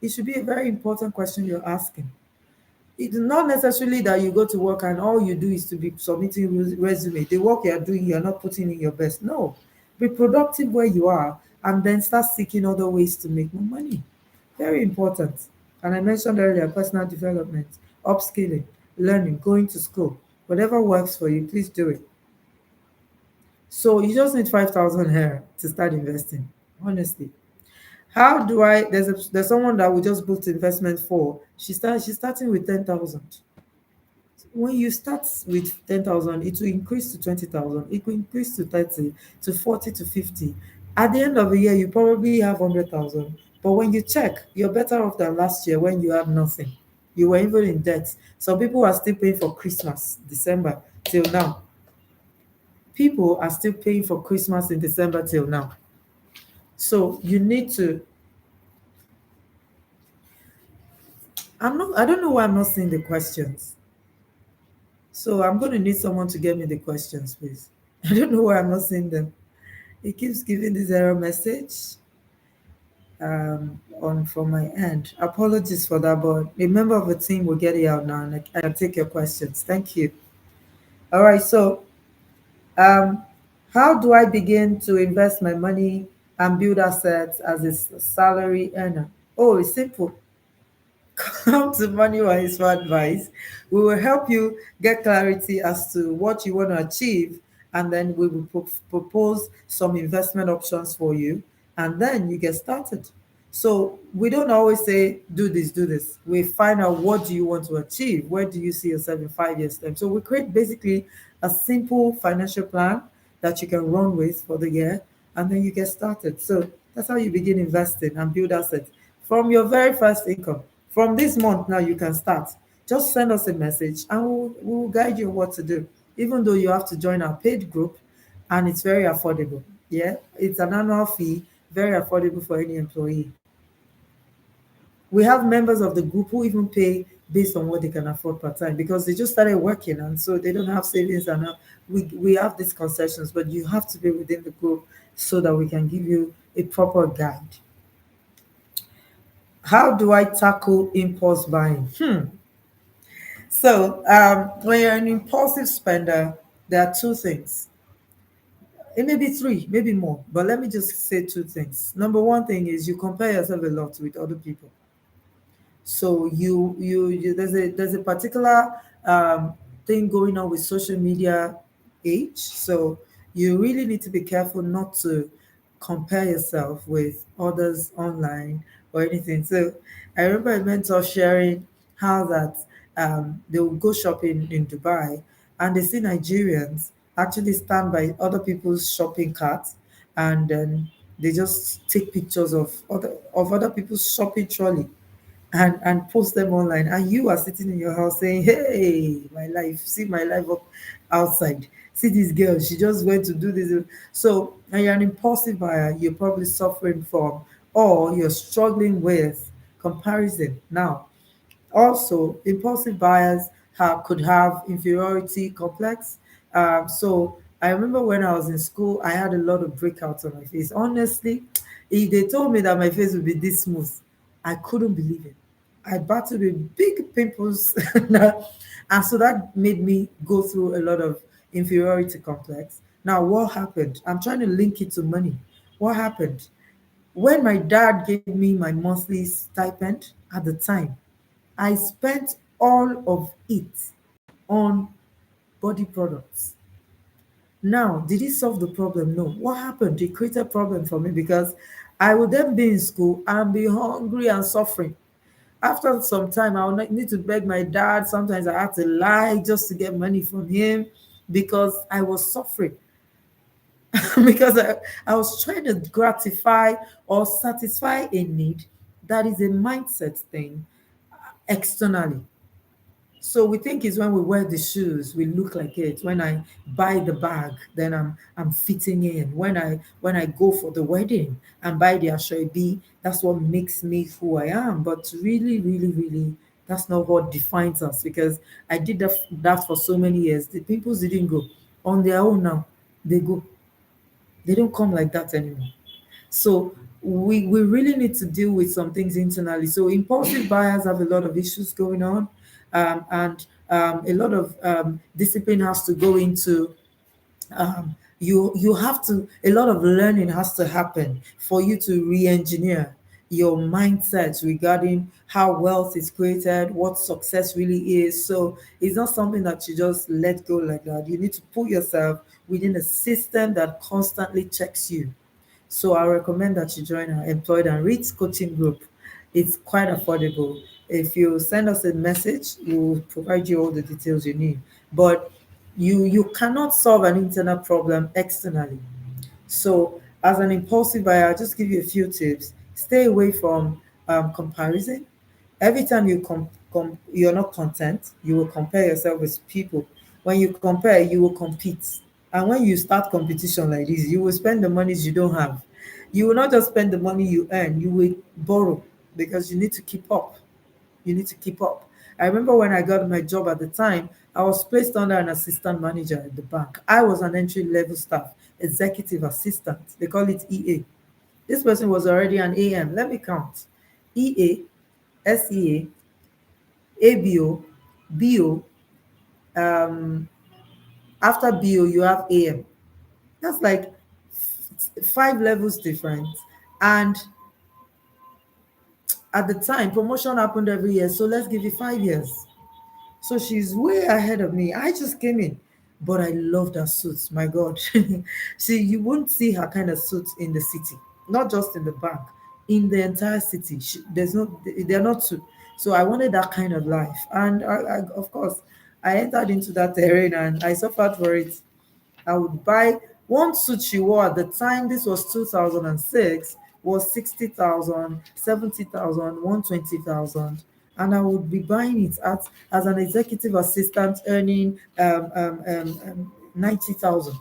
It should be a very important question you're asking. It's not necessarily that you go to work and all you do is to be submitting resume. The work you're doing, you're not putting in your best. No, be productive where you are, and then start seeking other ways to make more money. Very important. And I mentioned earlier, personal development, upskilling, learning, going to school, whatever works for you, please do it. So you just need 5,000 here to start investing. Honestly, how do I? There's someone that we just booked investment for. She's starting with 10,000. When you start with 10,000, it will increase to 20,000. It will increase to 30, to 40, to 50. At the end of the year, you probably have 100,000. But when you check, you're better off than last year when you had nothing. You were even in debt. Some people are still paying for Christmas, December till now. People are still paying for Christmas in December till now. So you need to, I don't know why I'm not seeing the questions. So I'm going to need someone to get me the questions, please. I don't know why I'm not seeing them. It keeps giving this error message on from my end. Apologies for that, but a member of the team will get it out now and I can take your questions. Thank you. All right, so um, how do I begin to invest my money and build assets as a salary earner? Oh, it's simple. Come to MoneyWise for advice. We will help you get clarity as to what you want to achieve, and then we will propose some investment options for you, and then you get started. So we don't always say, do this, do this. We find out what do you want to achieve? Where do you see yourself in 5 years' time? So we create basically a simple financial plan that you can run with for the year, and then you get started. So that's how you begin investing and build assets from your very first income. From this month now, you can start. Just send us a message and we'll guide you on what to do. Even though you have to join our paid group and it's very affordable. Yeah, it's an annual fee, very affordable for any employee. We have members of the group who even pay based on what they can afford per time because they just started working and so they don't have savings. And we have these concessions, but you have to be within the group so that we can give you a proper guide. How do I tackle impulse buying? So, when you're an impulsive spender, there are two things. It may be three, maybe more, but let me just say two things. Number one thing is you compare yourself a lot with other people. So you there's a particular thing going on with social media age. So you really need to be careful not to compare yourself with others online or anything. So I remember a mentor sharing how that they will go shopping in Dubai and they see Nigerians actually stand by other people's shopping carts and then they just take pictures of other people's shopping trolley and post them online and you are sitting in your house saying, hey, my life, see my life up outside, see this girl, she just went to do this. So and you're an impulsive buyer, you're probably suffering from or you're struggling with comparison. Now also impulsive buyers could have inferiority complex. So I remember when I was in school I had a lot of breakouts on my face. Honestly, if they told me that my face would be this smooth, I couldn't believe it. I battled with big pimples, and so that made me go through a lot of inferiority complex. Now, what happened? I'm trying to link it to money. What happened? When my dad gave me my monthly stipend at the time, I spent all of it on body products. Now, did it solve the problem? No. What happened? It created a problem for me because I would then be in school and be hungry and suffering. After some time, I would need to beg my dad. Sometimes I had to lie just to get money from him because I was suffering. because I was trying to gratify or satisfy a need that is a mindset thing externally. So we think it's when we wear the shoes, we look like it. When I buy the bag, then I'm fitting in. When I go for the wedding and buy the ashwabi, that's what makes me who I am. But really, really, really, that's not what defines us because I did that for so many years. The pimples didn't go on their own now. They go. They don't come like that anymore. So we really need to deal with some things internally. So impulsive buyers have a lot of issues going on, and a lot of discipline has to go into. You have to a lot of learning has to happen for you to re-engineer your mindset regarding how wealth is created, what success really is. So it's not something that you just let go like that. You need to put yourself within a system that constantly checks you. So I recommend that you join our Employed and Rich coaching group. It's quite affordable. If you send us a message, we'll provide you all the details you need. But you cannot solve an internal problem externally. So as an impulsive buyer, I'll just give you a few tips. Stay away from comparison. Every time you're not content, you will compare yourself with people. When you compare, you will compete. And when you start competition like this, you will spend the monies you don't have. You will not just spend the money you earn, you will borrow because you need to keep up. You need to keep up. I remember when I got my job at the time, I was placed under an assistant manager at the bank. I was an entry level staff, executive assistant. They call it EA. This person was already an AM. Let me count: EA, SEA, ABO, BO. Um, After BO, you have AM. That's like five levels different. And at the time, promotion happened every year. So let's give you 5 years. So she's way ahead of me. I just came in, but I loved her suits. My God. See, you won't see her kind of suits in the city, not just in the bank, in the entire city. There's no, they're not two. So I wanted that kind of life. And of course, I entered into that terrain and I suffered for it. I would buy one suit she wore at the time, this was 2006, was 60,000, 70,000, 120,000, and I would be buying it at as an executive assistant earning 90,000.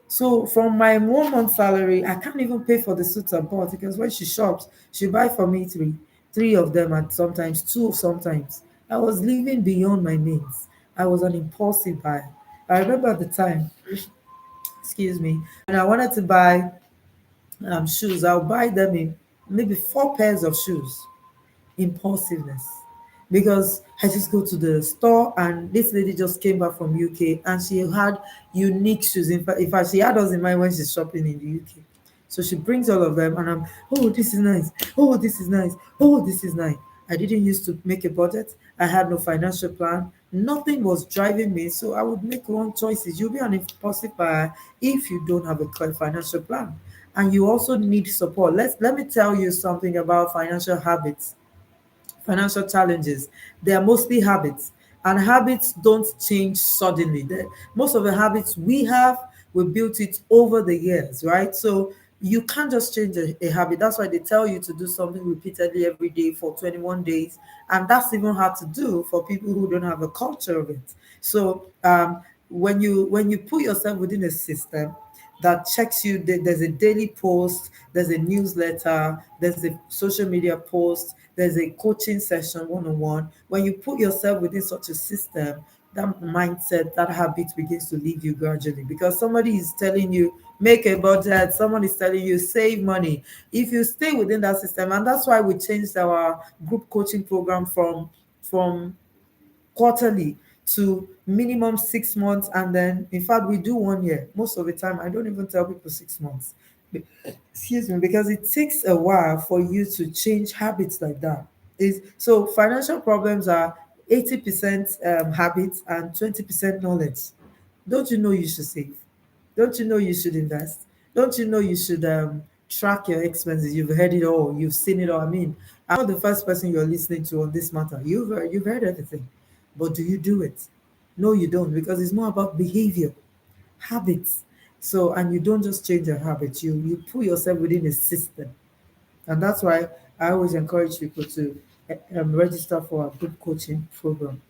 So from my 1 month salary, I can't even pay for the suits I bought because when she shops, she buy for me three of them and sometimes two sometimes. I was living beyond my means. I was an impulsive buyer. I remember at the time, excuse me, when I wanted to buy shoes, I'll buy them in maybe 4 pairs of shoes. Impulsiveness, because I just go to the store and this lady just came back from UK and she had unique shoes. In fact, she had us in mind when she's shopping in the UK. So she brings all of them and I'm, oh, this is nice. Oh, this is nice. Oh, this is nice. I didn't used to make a budget. I had no financial plan. Nothing was driving me. So I would make wrong choices. You'll be an impulsive buyer if you don't have a clear financial plan. And you also need support. Let me tell you something about financial habits, financial challenges. They are mostly habits, and habits don't change suddenly. Most of the habits we have, we built it over the years, right? So you can't just change a habit. That's why they tell you to do something repeatedly every day for 21 days. And that's even hard to do for people who don't have a culture of it. So when you put yourself within a system that checks you, there's a daily post, there's a newsletter, there's a social media post, there's a coaching session one-on-one. When you put yourself within such a system, that mindset, that habit begins to leave you gradually because somebody is telling you make a budget, someone is telling you save money. If you stay within that system, and that's why we changed our group coaching program from quarterly to minimum 6 months, and then in fact we do 1 year. Most of the time I don't even tell people 6 months. Excuse me, because it takes a while for you to change habits like that. Is so financial problems are 80% habits and 20% knowledge. Don't you know you should save? Don't you know you should invest? Don't you know you should track your expenses? You've heard it all. You've seen it all. I mean, I'm not the first person you're listening to on this matter. You've heard everything, but do you do it? No, you don't, because it's more about behavior, habits. So, and you don't just change your habits. You put yourself within a system, and that's why I always encourage people to register for a group coaching program.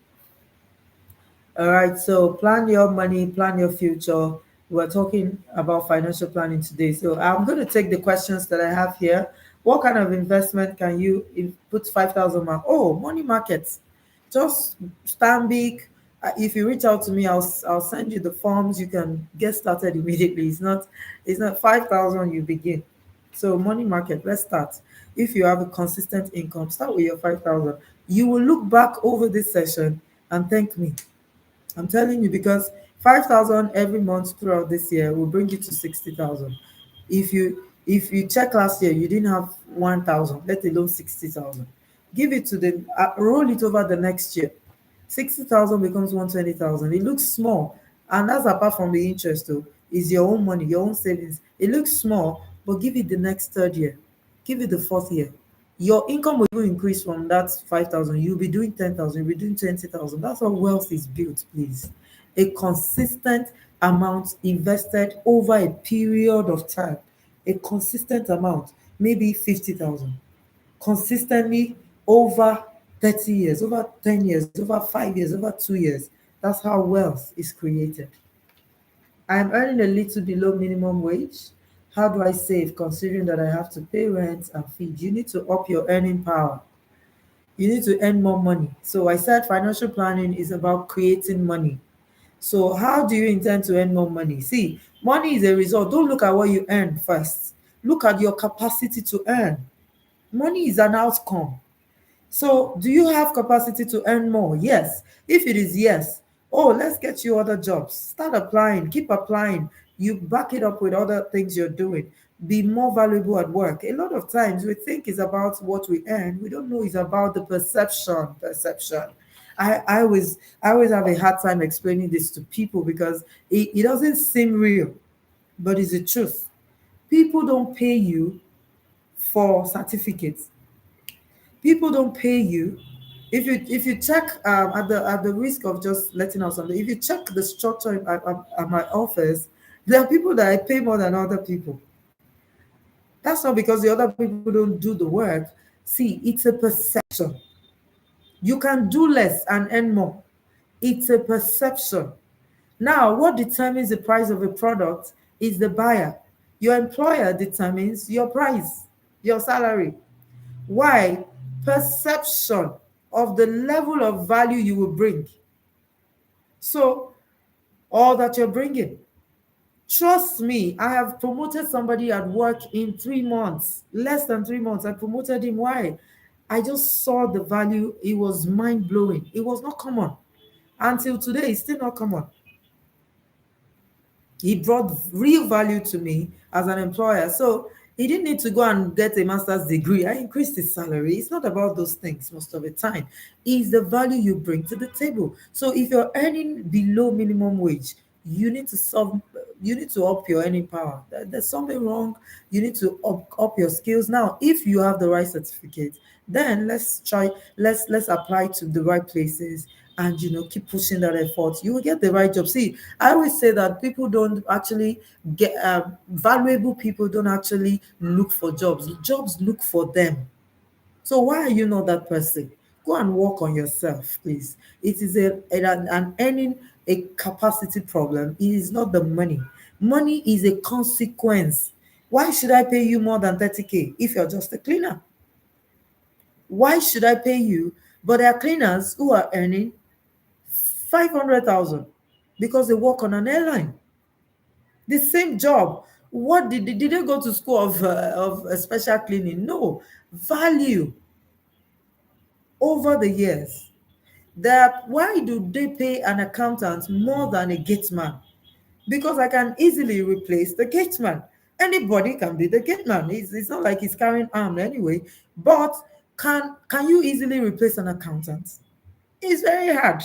All right, so plan your money, plan your future. We're talking about financial planning today. So I'm going to take the questions that I have here. What kind of investment can you put 5,000? Oh, money markets. Just stand big. If you reach out to me, I'll send you the forms. You can get started immediately. It's not 5,000 you begin. So money market, let's start. If you have a consistent income, start with your 5,000. You will look back over this session and thank me. I'm telling you, because 5,000 every month throughout this year will bring you to 60,000. If you check last year, you didn't have 1,000, let alone 60,000. Give it to them, roll it over the next year. 60,000 becomes 120,000. It looks small, and that's apart from the interest, though. Is your own money, your own savings. It looks small, but give it the next third year, give it the fourth year. Your income will even increase from that 5,000. You'll be doing 10,000, you'll be doing 20,000. That's how wealth is built, please. A consistent amount invested over a period of time. A consistent amount, maybe 50,000. Consistently over 30 years, over 10 years, over 5 years, over 2 years. That's how wealth is created. I'm earning a little below minimum wage. How do I save considering that I have to pay rent and feed? You need to up your earning power. You need to earn more money. So I said financial planning is about creating money. So how do you intend to earn more money? See, money is a result. Don't look at what you earn first. Look at your capacity to earn. Money is an outcome. So, do you have capacity to earn more? Yes. If it is yes, oh, let's get you other jobs. Start applying, keep applying. You back it up with other things you're doing. Be more valuable at work. A lot of times we think it's about what we earn. We don't know it's about the perception. Perception. I always have a hard time explaining this to people because it doesn't seem real, but it's the truth. People don't pay you for certificates. People don't pay you. If you check at the risk of just letting out something, if you check the structure at my office, there are people that I pay more than other people. That's not because the other people don't do the work. See, it's a perception. You can do less and earn more. It's a perception. Now, what determines the price of a product is the buyer. Your employer determines your price, your salary. Why? Perception of the level of value you will bring. So, all that you're bringing. Trust me, I have promoted somebody at work in 3 months, less than 3 months. I promoted him. Why? I just saw the value. It was mind blowing. It was not common. Until today, it's still not common. He brought real value to me as an employer. So he didn't need to go and get a master's degree. I increased his salary. It's not about those things most of the time. It's the value you bring to the table. So if you're earning below minimum wage, you need to up your earning power. There's something wrong. You need to up your skills. Now, if you have the right certificate, then let's apply to the right places and keep pushing that effort. You will get the right job. See, I always say that people don't actually get valuable people don't actually look for jobs look for them. So why are you not that person? Go and work on yourself, please. It is an earning a capacity problem. It is not the money. Money is a consequence. Why should I pay you more than 30K if you're just a cleaner? Why should I pay you? But there are cleaners who are earning 500,000 because they work on an airline. The same job. What did they go to school of special cleaning? No. Value over the years. Why do they pay an accountant more than a gateman? Because I can easily replace the gateman. Anybody can be the gateman. It's not like he's carrying arm anyway. But can you easily replace an accountant? It's very hard.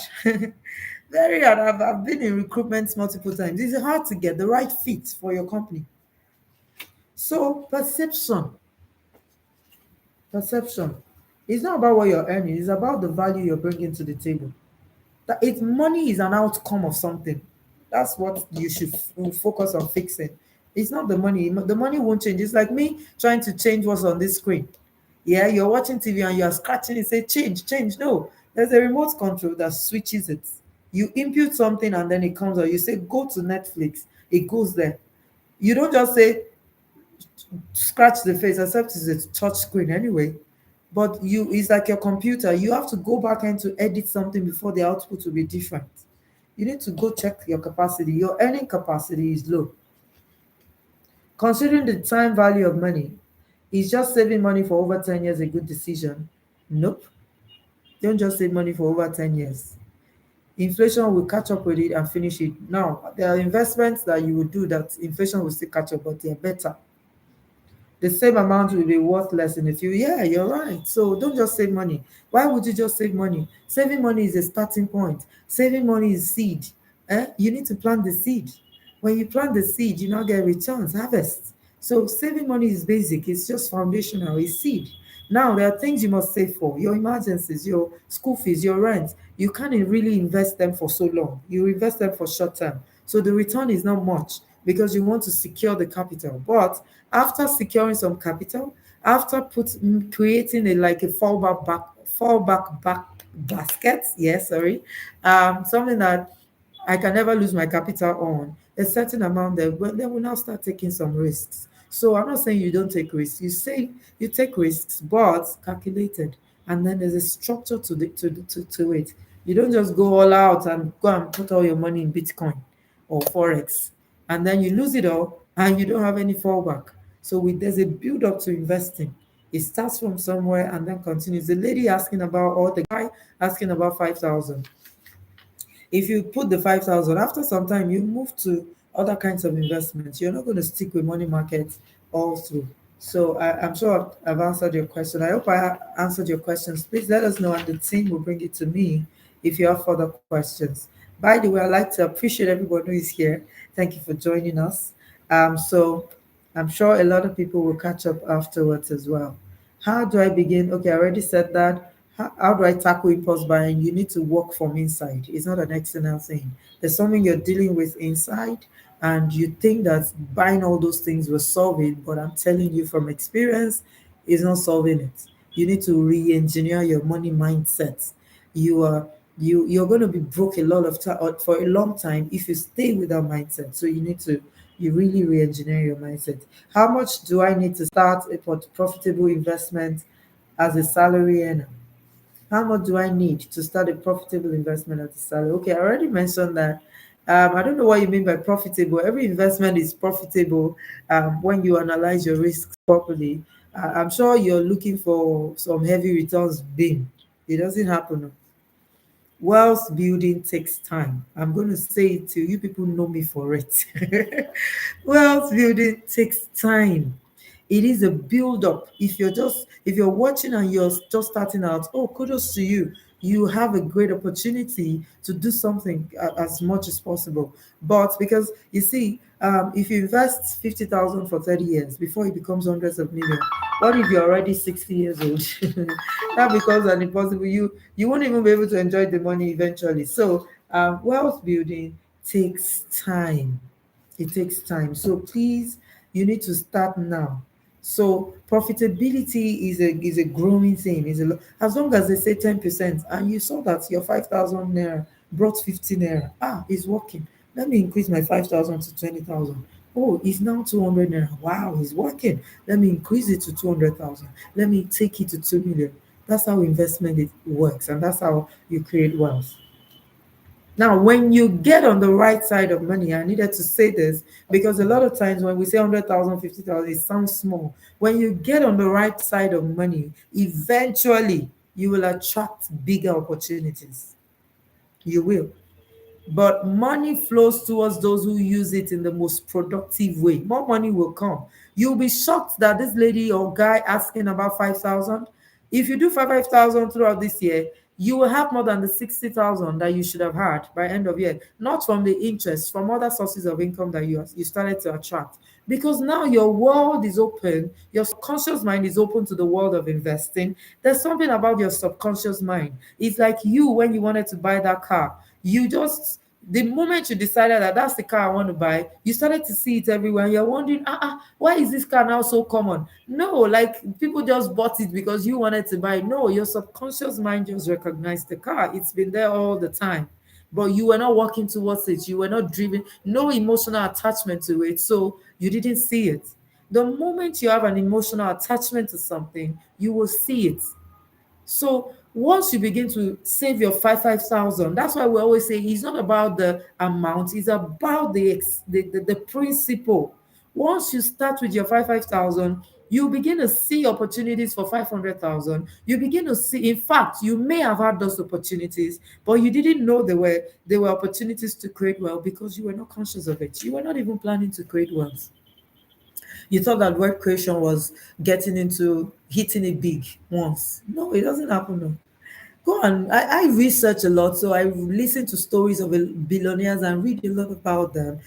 Very hard. I've been in recruitment multiple times. It's hard to get the right fit for your company. So perception. It's not about what you're earning. It's about the value you're bringing to the table. Money is an outcome of something. That's what you should focus on fixing. It's not the money. The money won't change. It's like me trying to change what's on this screen. Yeah, you're watching TV and you're scratching it, say change, change. No, there's a remote control that switches it. You input something and then it comes out. You say go to Netflix, it goes there. You don't just say scratch the face, except it's a touch screen anyway. But it's like your computer. You have to go back and to edit something before the output will be different. You need to go check your capacity. Your earning capacity is low. Considering the time value of money, is just saving money for over 10 years a good decision? Nope. Don't just save money for over 10 years. Inflation will catch up with it and finish it. Now, there are investments that you will do that inflation will still catch up, but they're better. The same amount will be worth less in a few. Yeah, you're right. So don't just save money. Why would you just save money? Saving money is a starting point. Saving money is seed. You need to plant the seed. When you plant the seed, you now get returns, harvest. So saving money is basic. It's just foundational. It's seed. Now there are things you must save for: your emergencies, your school fees, your rent. You can't really invest them for so long. You invest them for short term. So the return is not much because you want to secure the capital. But after securing some capital, after creating like a fallback back basket, yes, sorry, something that I can never lose my capital on a certain amount there, but then we now start taking some risks. So I'm not saying you don't take risks. You say you take risks, but calculated. And then there's a structure to it. You don't just go all out and go and put all your money in Bitcoin or Forex. And then you lose it all and you don't have any fallback. So there's a build up to investing. It starts from somewhere and then continues. The lady asking about, or the guy asking about 5,000. If you put the 5,000, after some time, you move to other kinds of investments. You're not going to stick with money markets all through. So I'm sure I've answered your question. I hope I answered your questions. Please let us know, and the team will bring it to me if you have further questions. By the way, I'd like to appreciate everyone who is here. Thank you for joining us. So I'm sure a lot of people will catch up afterwards as well. How do I begin? Okay, I already said that. How do I tackle impulse buying? You need to work from inside. It's not an external thing. There's something you're dealing with inside, and you think that buying all those things will solve it, but I'm telling you from experience, it's not solving it. You need to re-engineer your money mindset. You are you're going to be broke a lot of time for a long time if you stay with that mindset. So you really re-engineer your mindset. How much do I need to start a profitable investment as a salary earner? How much do I need to start a profitable investment at the salary? Okay, I already mentioned that. I don't know what you mean by profitable. Every investment is profitable when you analyze your risks properly. I'm sure you're looking for some heavy returns. Being it doesn't happen. Wealth building takes time. I'm going to say it to you. People know me for it. Wealth building takes time. It is a build up. If you're watching and you're just starting out, oh, kudos to you. You have a great opportunity to do something as much as possible. But because you see, if you invest 50,000 for 30 years before it becomes hundreds of millions, what if you're already 60 years old? That becomes an impossible. You won't even be able to enjoy the money eventually. So wealth building takes time. It takes time. So please, you need to start now. So profitability is a growing thing. As long as they say 10%, and you saw that your 5,000 naira brought 15 naira. It's working. Let me increase my 5,000 to 20,000. Oh, it's now 200 naira. Wow, it's working. Let me increase it to 200,000. Let me take it to 2 million. That's how investment it works, and that's how you create wealth. Now, when you get on the right side of money, I needed to say this because a lot of times when we say 100,000, 50,000, it sounds small. When you get on the right side of money, eventually you will attract bigger opportunities. You will. But money flows towards those who use it in the most productive way. More money will come. You'll be shocked that this lady or guy asking about 5,000. If you do 5,000 throughout this year, you will have more than the 60,000 that you should have had by end of year. Not from the interest, from other sources of income that you started to attract. Because now your world is open, your subconscious mind is open to the world of investing. There's something about your subconscious mind. It's like you when you wanted to buy that car, you just the moment you decided that that's the car I want to buy, you started to see it everywhere. And you're wondering, why is this car now so common? No, like people just bought it because you wanted to buy it. No, your subconscious mind just recognized the car. It's been there all the time, but you were not working towards it. You were not driven, no emotional attachment to it. So you didn't see it. The moment you have an emotional attachment to something, you will see it. So once you begin to save your 5,000, that's why we always say it's not about the amount, it's about the principle. Once you start with your 5,000, you begin to see opportunities for 500,000. You begin to see, in fact, you may have had those opportunities, but you didn't know they were opportunities to create wealth because you were not conscious of it. You were not even planning to create wealth. You thought that web creation was getting into hitting it big once. No, it doesn't happen. No. Go on. I research a lot, so I listen to stories of billionaires and read a lot about them.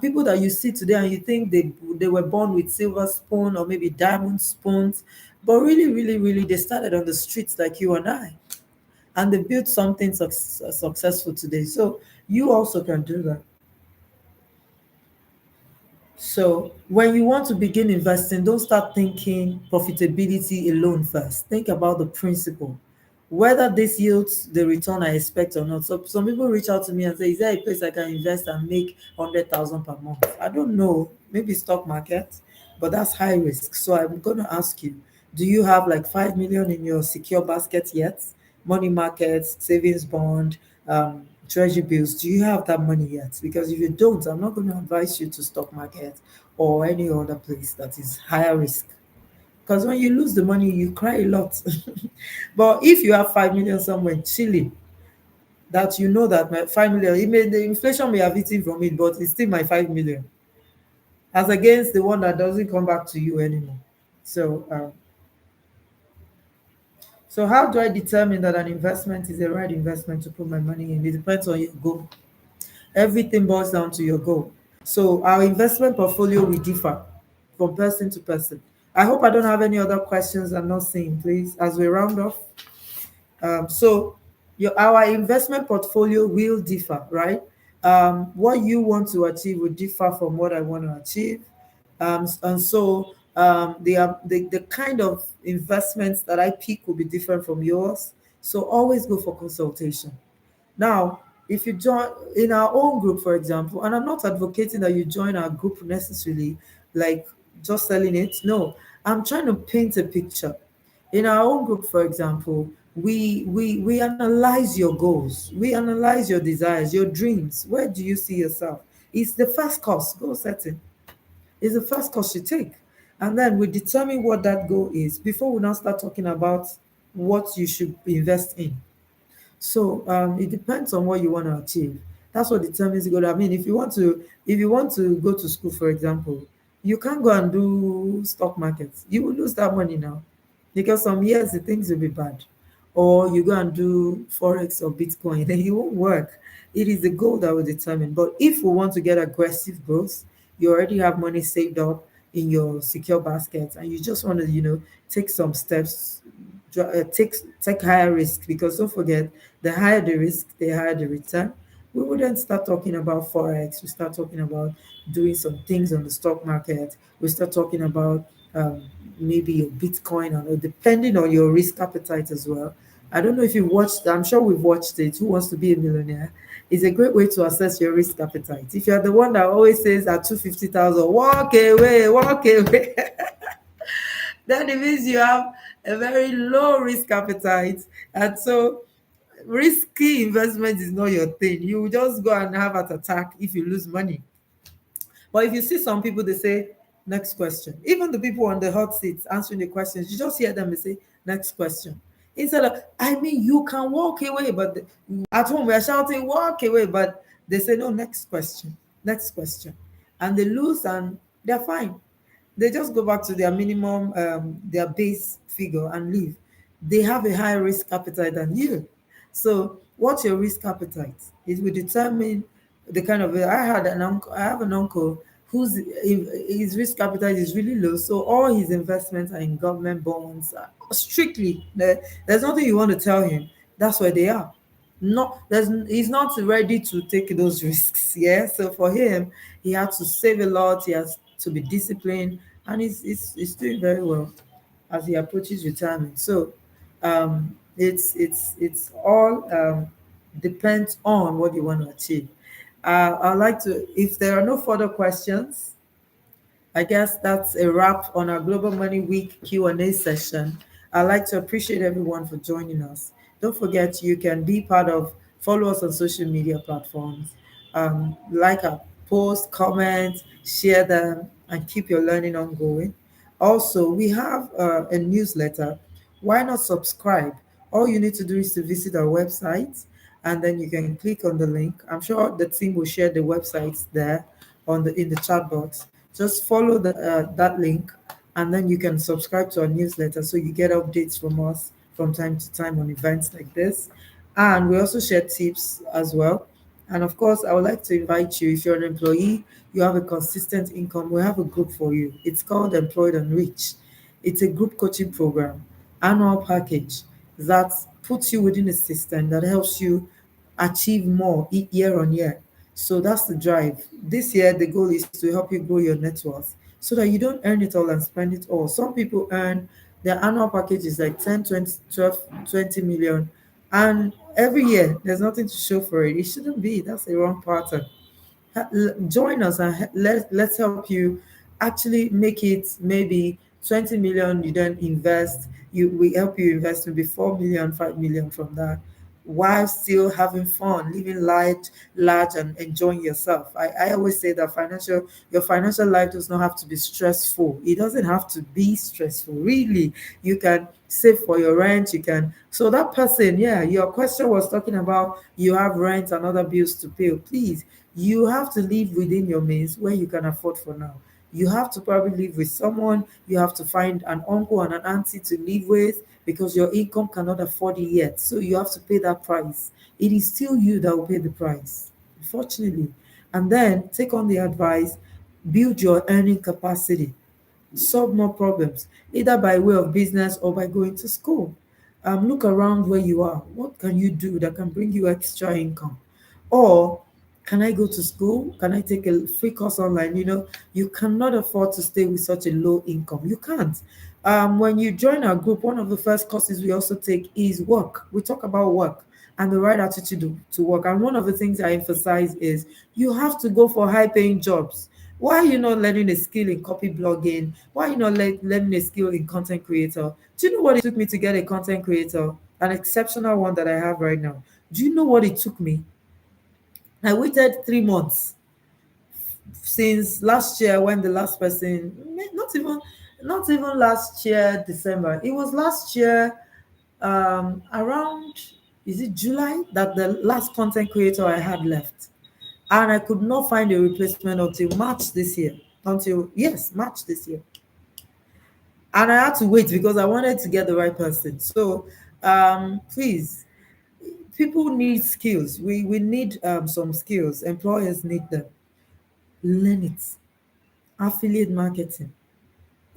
People that you see today and you think they were born with silver spoon or maybe diamond spoons, but really, really, really, they started on the streets like you and I, and they built something successful today. So you also can do that. So when you want to begin investing, don't start thinking profitability alone first. Think about the principle. whether this yields the return I expect or not. So some people reach out to me and say, "Is there a place I can invest and make 100,000 per month?" I don't know, maybe stock market, but that's high risk. So I'm going to ask you, do you have like 5 million in your secure basket yet? Money markets, savings bond, treasury bills. Do you have that money yet? Because if you don't, I'm not going to advise you to stock market or any other place that is higher risk, because when you lose the money, you cry a lot. But if you have 5 million somewhere chilling, that you know that my 5 million, the inflation may have eaten from it, but it's still my 5 million, as against the one that doesn't come back to you anymore. So, how do I determine that an investment is the right investment to put my money in? It depends on your goal. Everything boils down to your goal. So, our investment portfolio will differ from person to person. I hope I don't have any other questions I'm not seeing, please, as we round off. So our investment portfolio will differ, right? What you want to achieve will differ from what I want to achieve. And so the kind of investments that I pick will be different from yours. So always go for consultation. Now, if you join in our own group, for example, and I'm not advocating that you join our group necessarily, like just selling it. No, I'm trying to paint a picture. In our own group, for example, we analyze your goals, we analyze your desires, your dreams. Where do you see yourself? It's the first course, goal setting. It's the first course you take. And then we determine what that goal is before we now start talking about what you should invest in. So it depends on what you want to achieve. That's what determines the goal. I mean, if you want to go to school, for example, you can't go and do stock markets. You will lose that money now, because some years the things will be bad. Or you go and do forex or Bitcoin, then it won't work. It is the goal that will determine. But if we want to get aggressive growth, you already have money saved up in your secure basket, and you just want to, take some steps, take higher risk, because don't forget, the higher the risk, the higher the return. We wouldn't start talking about forex. We start talking about doing some things on the stock market. We start talking about maybe your Bitcoin, or depending on your risk appetite as well. I don't know if you watched. I'm sure we've watched it. Who Wants to Be a Millionaire? It's a great way to assess your risk appetite. If you're the one that always says at 250,000, walk away, walk away, then it means you have a very low risk appetite. And so risky investment is not your thing. You will just go and have an attack if you lose money. But if you see some people, they say, next question. Even the people on the hot seats answering the questions, you just hear them, they say, next question. Instead of, I mean, you can walk away, but at home we are shouting, walk away, but they say, no, next question. And they lose and they're fine. They just go back to their minimum, their base figure and leave. They have a higher risk appetite than you. So, what's your risk appetite? It will determine the kind of. I have an uncle whose his risk appetite is really low. So all his investments are in government bonds. Strictly, there's nothing you want to tell him. That's where they are. He's not ready to take those risks. Yeah. So for him, he had to save a lot. He has to be disciplined, and he's doing very well as he approaches retirement. So it's all depends on what you want to achieve. I'd like to, if there are no further questions, I guess that's a wrap on our Global Money Week Q&A session. I'd like to appreciate everyone for joining us. Don't forget, you can be part of, follow us on social media platforms, like our post, comment, share them, and keep your learning ongoing. Also, we have a newsletter. Why not subscribe? All you need to do is to visit our website, and then you can click on the link. I'm sure the team will share the websites there in the chat box. Just follow that link, and then you can subscribe to our newsletter so you get updates from us from time to time on events like this. And we also share tips as well. And of course, I would like to invite you, if you're an employee, you have a consistent income, we have a group for you. It's called Employed and Rich. It's a group coaching program, annual package that puts you within a system that helps you achieve more year on year. So that's the drive. This year, the goal is to help you grow your net worth so that you don't earn it all and spend it all. Some people earn Their annual package is like 10, 20, 12, 20 million. And every year, there's nothing to show for it. It shouldn't be. That's the wrong pattern. Join us and let's help you actually make it maybe 20 million. You then invest, we help you invest maybe 4 million, 5 million from that, while still having fun, living large and enjoying yourself. I always say that your financial life does not have to be stressful. It doesn't have to be stressful, really. You can save for your rent. You can, so that person, yeah, your question was talking about you have rent and other bills to pay. Please, you have to live within your means where you can afford for now. You have to probably live with someone. You have to find an uncle and an auntie to live with because your income cannot afford it yet. So you have to pay that price. It is still you that will pay the price, unfortunately. And then take on the advice, build your earning capacity, solve more problems, either by way of business or by going to school. Look around where you are. What can you do that can bring you extra income? Or can I go to school? Can I take a free course online? You cannot afford to stay with such a low income. You can't. When you join our group, one of the first courses we also take is work. We talk about work and the right attitude to work. And one of the things I emphasize is you have to go for high paying jobs. Why are you not learning a skill in copy blogging? Why are you not learning a skill in content creator? Do you know what it took me to get a content creator, an exceptional one that I have right now? Do you know what it took me? I waited 3 months since last year when the last person, not even last year, December. It was last year, around, is it July, that the last content creator I had left. And I could not find a replacement until March this year. Until, yes, March this year. And I had to wait because I wanted to get the right person. So please, people need skills. We need some skills. Employers need them. Learn it. Affiliate marketing.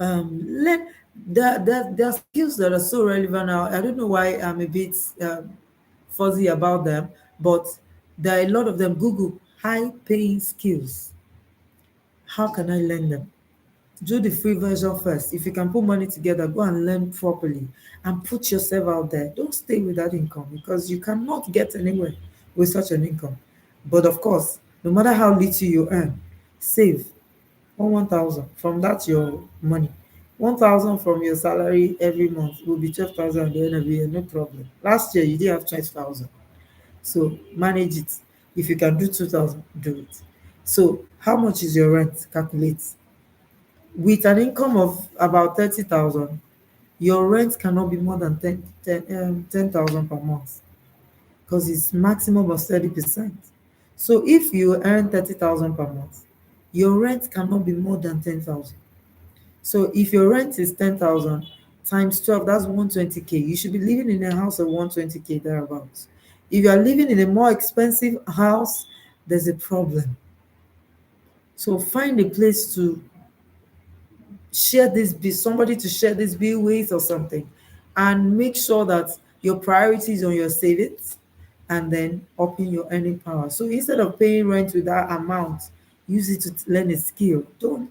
Learn. There are skills that are so relevant now. I don't know why I'm a bit fuzzy about them, but there are a lot of them. Google high paying skills. How can I learn them? Do the free version first. If you can put money together, go and learn properly and put yourself out there. Don't stay with that income because you cannot get anywhere with such an income. But of course, no matter how little you earn, save 1,000 from that your money. 1,000 from your salary every month will be 12,000 at the end of the year, no problem. Last year you did have 20,000. So manage it. If you can do 2,000, do it. So how much is your rent? Calculate. With an income of about 30,000, your rent cannot be more than 10,000 per month because it's maximum of 30%. So if you earn 30,000 per month, your rent cannot be more than 10,000. So if your rent is 10,000 times 12, that's 120K. You should be living in a house of 120K thereabouts. If you are living in a more expensive house, there's a problem. So find a place to share this bill, somebody to share this bill with or something, and make sure that your priority is on your savings and then upping your earning power. So instead of paying rent with that amount, use it to learn a skill. Don't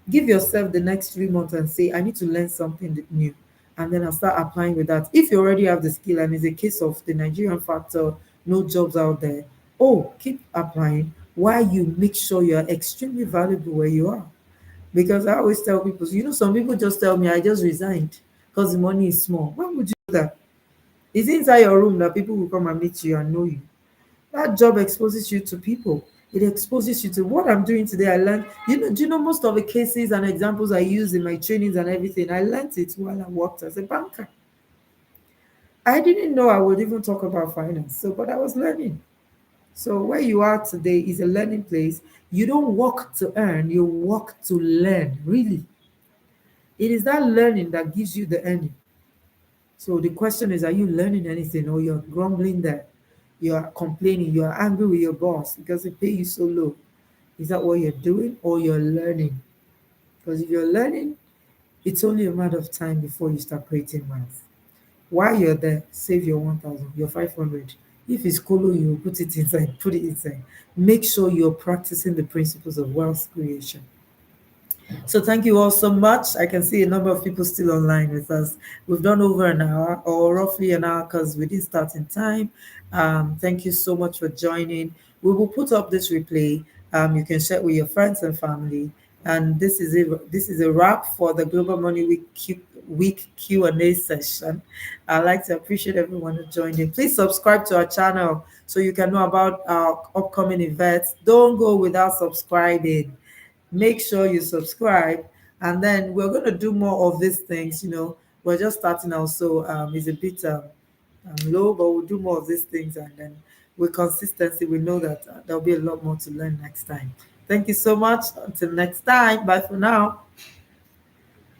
give yourself the next 3 months and say, I need to learn something new. And then I'll start applying with that. If you already have the skill and it's a case of the Nigerian factor, no jobs out there, oh, keep applying while you make sure you're extremely valuable where you are. Because I always tell people, some people just tell me, I just resigned because the money is small. Why would you do that? It's inside your room that people will come and meet you and know you. That job exposes you to people. It exposes you to what I'm doing today. I learned, do you know most of the cases and examples I use in my trainings and everything? I learned it while I worked as a banker. I didn't know I would even talk about finance. So, but I was learning. So where you are today is a learning place. You don't work to earn, you work to learn, really. It is that learning that gives you the earning. So the question is, are you learning anything or you're grumbling there? You are complaining, you are angry with your boss because they pay you so low. Is that what you're doing or you're learning? Because if you're learning, it's only a matter of time before you start creating wealth. While you're there, save your 1,000, your 500. If it's colo, you put it inside, put it inside. Make sure you're practicing the principles of wealth creation. So thank you all so much. I can see a number of people still online with us. We've done over an hour or roughly an hour because we didn't start in time. Thank you so much for joining. We will put up this replay. You can share with your friends and family. And this is a wrap for the Global Money Week Q&A session. I'd like to appreciate everyone who joined in. Please subscribe to our channel so you can know about our upcoming events. Don't go without subscribing. Make sure you subscribe, and then we're going to do more of these things. We're just starting out, so it's a bit low, but we'll do more of these things, and then with consistency we know that there'll be a lot more to learn next time. Thank you so much. Until next time, bye for now.